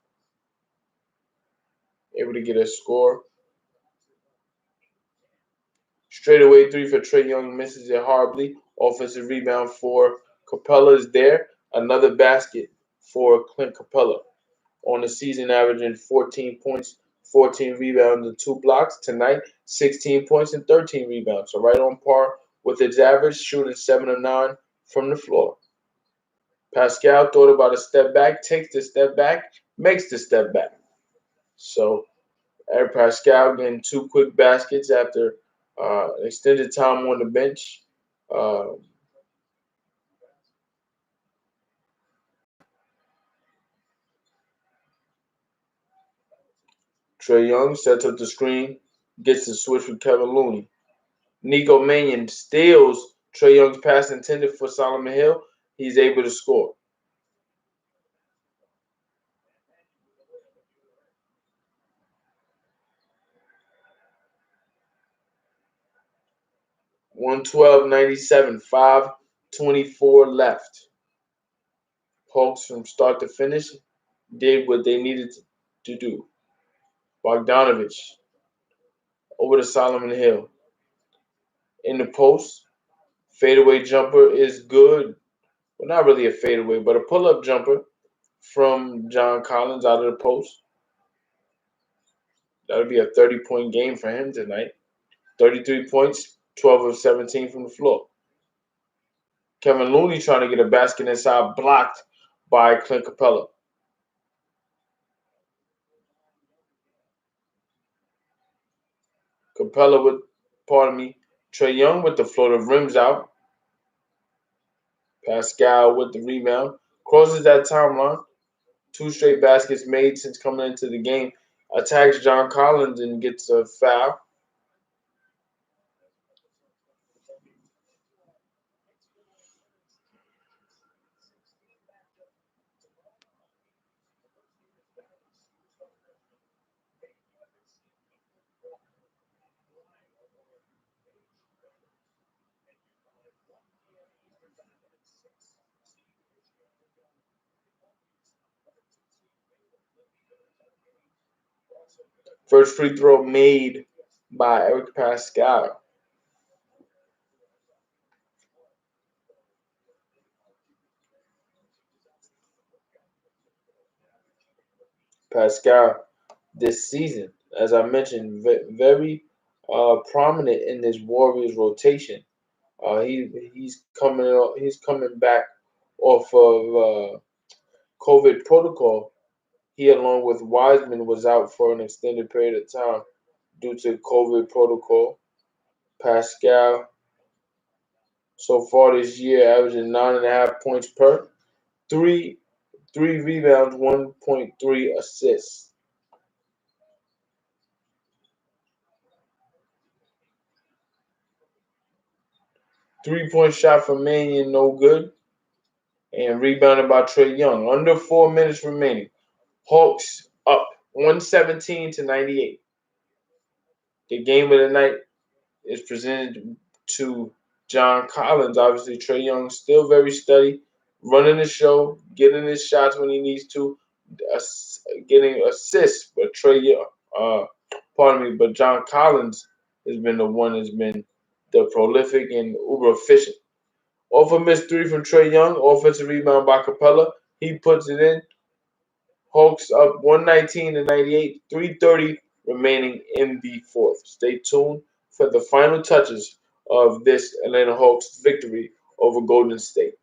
S1: Able to get a score. Straightaway three for Trae Young, misses it horribly. Offensive rebound for Capella is there. Another basket for Clint Capella. On the season, averaging 14 points, 14 rebounds, and 2 blocks. Tonight, 16 points and 13 rebounds. So right on par with its average, shooting 7 of 9 from the floor. Pascal thought about a step back, takes the step back, makes the step back. So Eric Pascal getting 2 quick baskets after extended time on the bench. Uh, Trae Young sets up the screen, gets the switch with Kevin Looney. Nico Mannion steals Trae Young's pass intended for Solomon Hill. He's able to score. One 112-97, 5:24 left. Hawks from start to finish did what they needed to do. Bogdanovich over to Solomon Hill. In the post, fadeaway jumper is good. Well, not really a fadeaway, but a pull-up jumper from John Collins out of the post. That would be a 30-point game for him tonight. 33 points, 12 of 17 from the floor. Kevin Looney trying to get a basket inside, blocked by Clint Capella. Capella with, Trae Young with the floater, rims out. Pascal with the rebound. Crosses that timeline. 2 straight baskets made since coming into the game. Attacks John Collins and gets a foul. First free throw made by Eric Pascal. Pascal this season, as I mentioned, very prominent in this Warriors rotation. He's coming back off of COVID protocol. He, along with Wiseman, was out for an extended period of time due to COVID protocol. Pascal, so far this year, averaging 9.5 points per, three rebounds, 1.3 assists. 3-point shot for Mannion, no good. And rebounded by Trae Young. Under 4 minutes remaining. Hawks up 117-98. The game of the night is presented to John Collins. Obviously, Trae Young still very steady, running the show, getting his shots when he needs to, getting assists. But but John Collins has been the one that's been the prolific and uber efficient. Off a missed 3 from Trae Young, offensive rebound by Capella. He puts it in. Hawks up 119-98, 3:30 remaining in the fourth. Stay tuned for the final touches of this Atlanta Hawks victory over Golden State.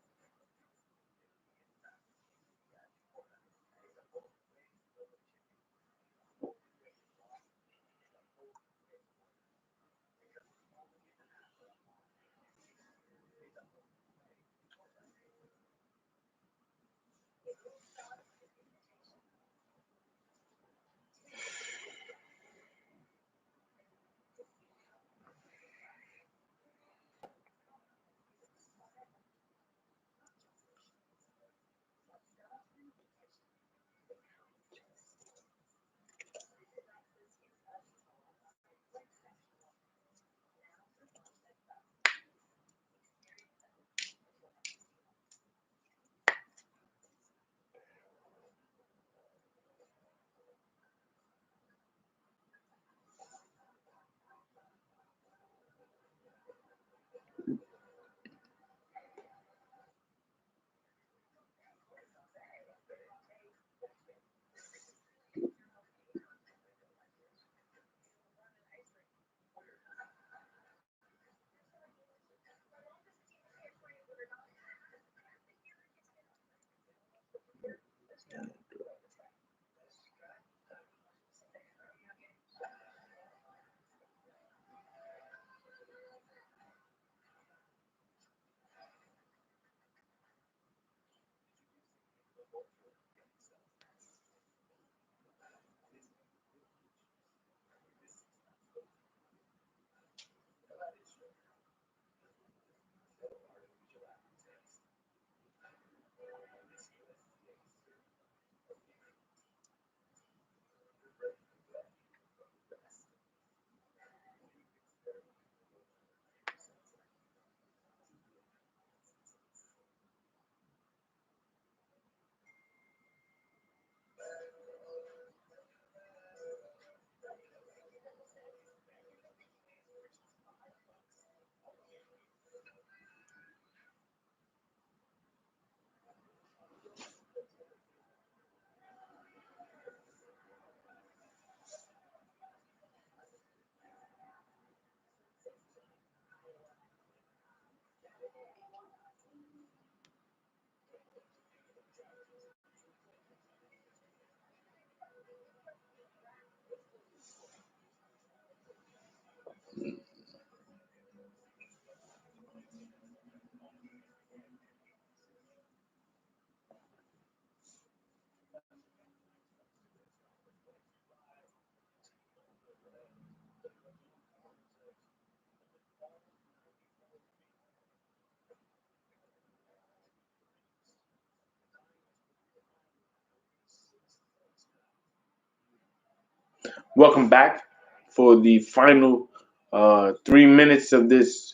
S1: Welcome back for the final 3 minutes of this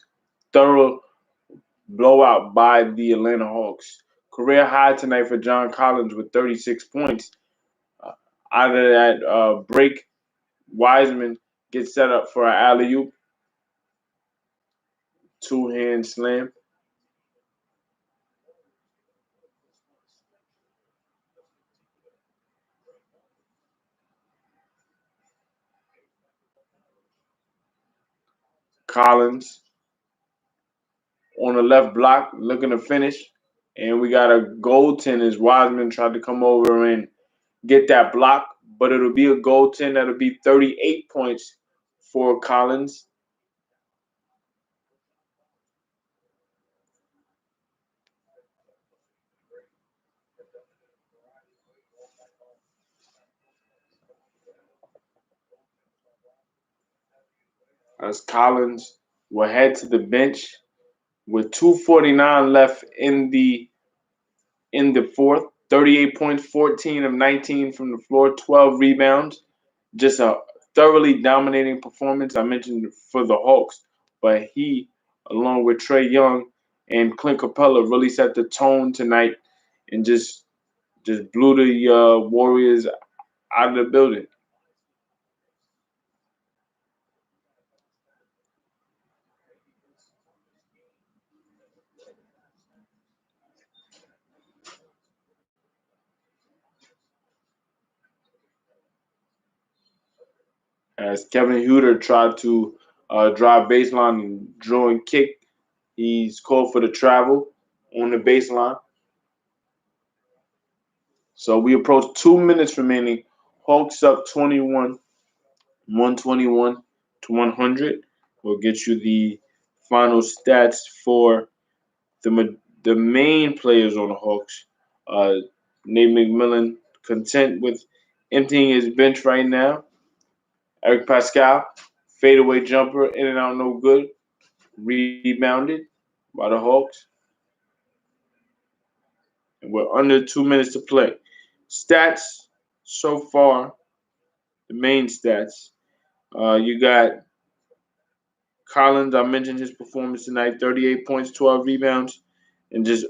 S1: thorough blowout by the Atlanta Hawks. Career high tonight for John Collins with 36 points. Uh, Out of that break, Wiseman gets set up for an alley oop, two-hand slam. Collins on the left block looking to finish. And we got a goaltender. Wiseman tried to come over and get that block, but it'll be a goaltender. That'll be 38 points for Collins. As Collins will head to the bench with 2:49 left in the fourth. 38 points, 14 of 19 from the floor, 12 rebounds. Just a thoroughly dominating performance. I mentioned for the Hawks, but he, along with Trae Young and Clint Capella, really set the tone tonight and just blew the Warriors out of the building. As Kevin Huter tried to drive baseline and draw and kick, he's called for the travel on the baseline. So we approach 2 minutes remaining. Hawks up 21, 121 to 100. We'll get you the final stats for the main players on the Hawks. Uh, Nate McMillan content with emptying his bench right now. Eric Pascal, fadeaway jumper, in and out, no good. Rebounded by the Hawks. And we're under 2 minutes to play. Stats so far, the main stats. You got Collins, I mentioned his performance tonight, 38 points, 12 rebounds, and just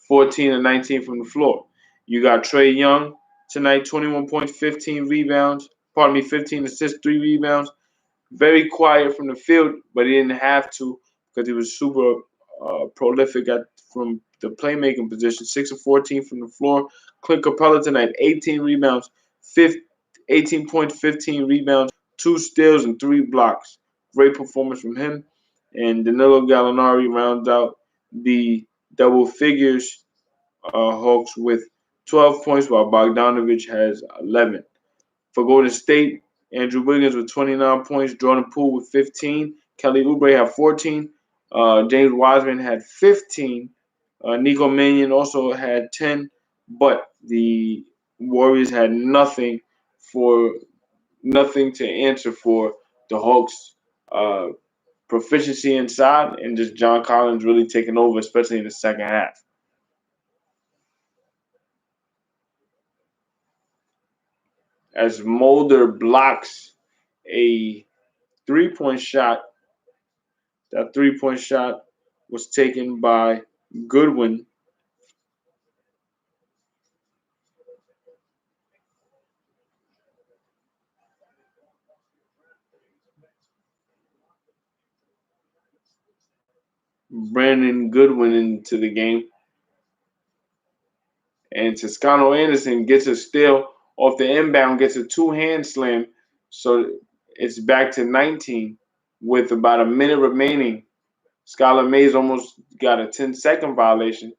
S1: 14 and 19 from the floor. You got Trae Young tonight, 21 points, 15 rebounds, 15 assists, 3 rebounds. Very quiet from the field, but he didn't have to because he was super prolific from the playmaking position. 6 of 14 from the floor. Clint Capella tonight, 18 rebounds, 18 points, 15 rebounds, 2 steals, and 3 blocks. Great performance from him. And Danilo Gallinari rounds out the double figures Hawks with 12 points, while Bogdanovich has 11. For Golden State, Andrew Wiggins with 29 points, Jordan Poole with 15, Kelly Oubre had 14, James Wiseman had 15, Nico Mannion also had 10, but the Warriors had nothing to answer for the Hawks' uh, proficiency inside, and just John Collins really taking over, especially in the second half. As Mulder blocks a 3-point shot, that 3-point shot was taken by Goodwin. Brandon Goodwin into the game, and Toscano Anderson gets a steal off the inbound, gets a two-hand slam, so it's back to 19 with about a minute remaining. Skylar Mays almost got a 10-second violation,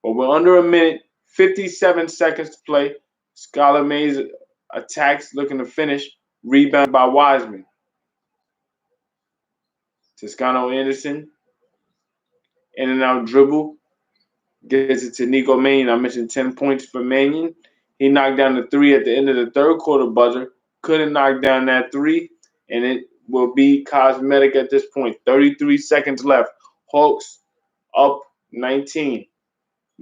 S1: but we're under a minute, 57 seconds to play. Skylar Mays attacks, looking to finish, rebounded by Wiseman. Toscano Anderson, in and out dribble, gets it to Nico Mannion. I mentioned 10 points for Mannion. He knocked down the three at the end of the third quarter buzzer. Couldn't knock down that three, and it will be cosmetic at this point. 33 seconds left. Hawks up 19.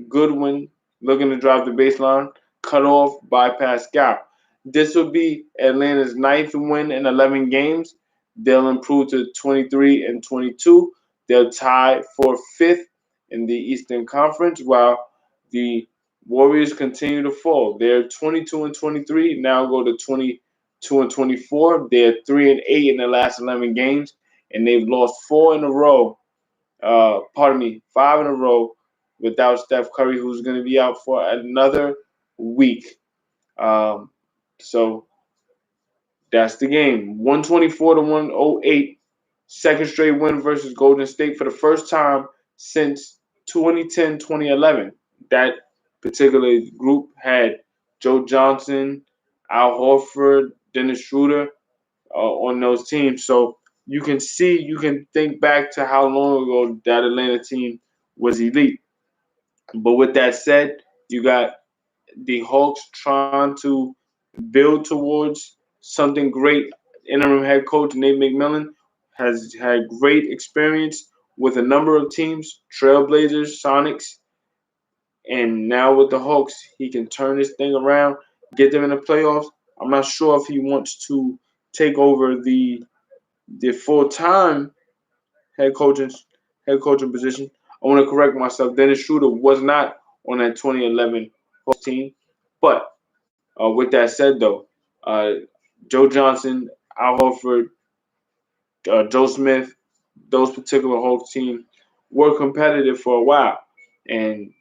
S1: Goodwin looking to drive the baseline. Cut off by Pascal. This will be Atlanta's ninth win in 11 games. They'll improve to 23 and 22. They'll tie for fifth in the Eastern Conference, while the Warriors continue to fall. They're 22 and 23, now go to 22 and 24. They're 3 and 8 in the last 11 games, and they've lost 5 in a row without Steph Curry, who's going to be out for another week. Um, so that's the game. 124 to 108. Second straight win versus Golden State for the first time since 2010-2011. That particular group had Joe Johnson, Al Horford, Dennis Schroeder on those teams. So you can think back to how long ago that Atlanta team was elite. But with that said, you got the Hawks trying to build towards something great. Interim head coach Nate McMillan has had great experience with a number of teams, Trailblazers, Sonics, and now with the Hawks, he can turn this thing around, get them in the playoffs. I'm not sure if he wants to take over the full time head coaching head coaching position. I want to correct myself. Dennis Schroeder was not on that 2011 Hawks team, but with that said, though, uh, Joe Johnson, Al Horford, Joe Smith, those particular Hawks teams were competitive for a while, and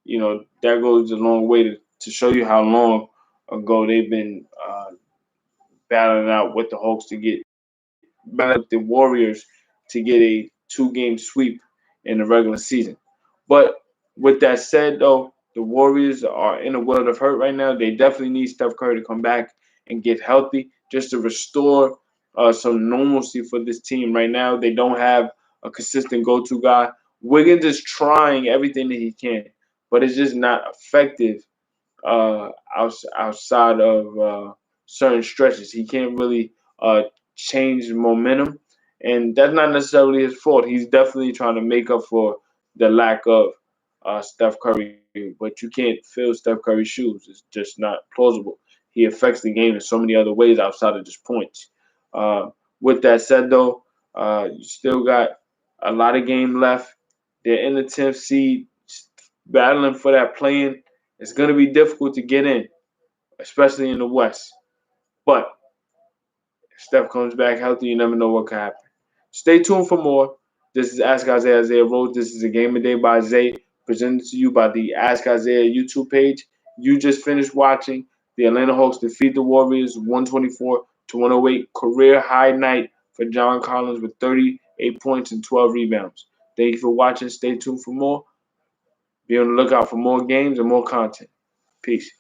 S1: that goes a long way to show you how long ago they've been battling out with the Hawks to get battling the Warriors to get a two-game sweep in the regular season. But with that said, though, the Warriors are in a world of hurt right now. They definitely need Steph Curry to come back and get healthy just to restore some normalcy for this team. Right now, they don't have a consistent go-to guy. Wiggins is trying everything that he can, but it's just not effective outside of certain stretches. He can't really change momentum, and that's not necessarily his fault. He's definitely trying to make up for the lack of Steph Curry, but you can't fill Steph Curry's shoes. It's just not plausible. He affects the game in so many other ways outside of just points. Uh, with that said, though, you still got a lot of game left. They're in the 10th seed, battling for that play-in. It's going to be difficult to get in, especially in the West. But if Steph comes back healthy, you never know what could happen. Stay tuned for more. This is Ask Isaiah Rose. This is a Game of Day by Zay, presented to you by the Ask Isaiah YouTube page. You just finished watching the Atlanta Hawks defeat the Warriors 124 to 108. Career high night for John Collins with 38 points and 12 rebounds. Thank you for watching. Stay tuned for more. Be on the lookout for more games and more content. Peace.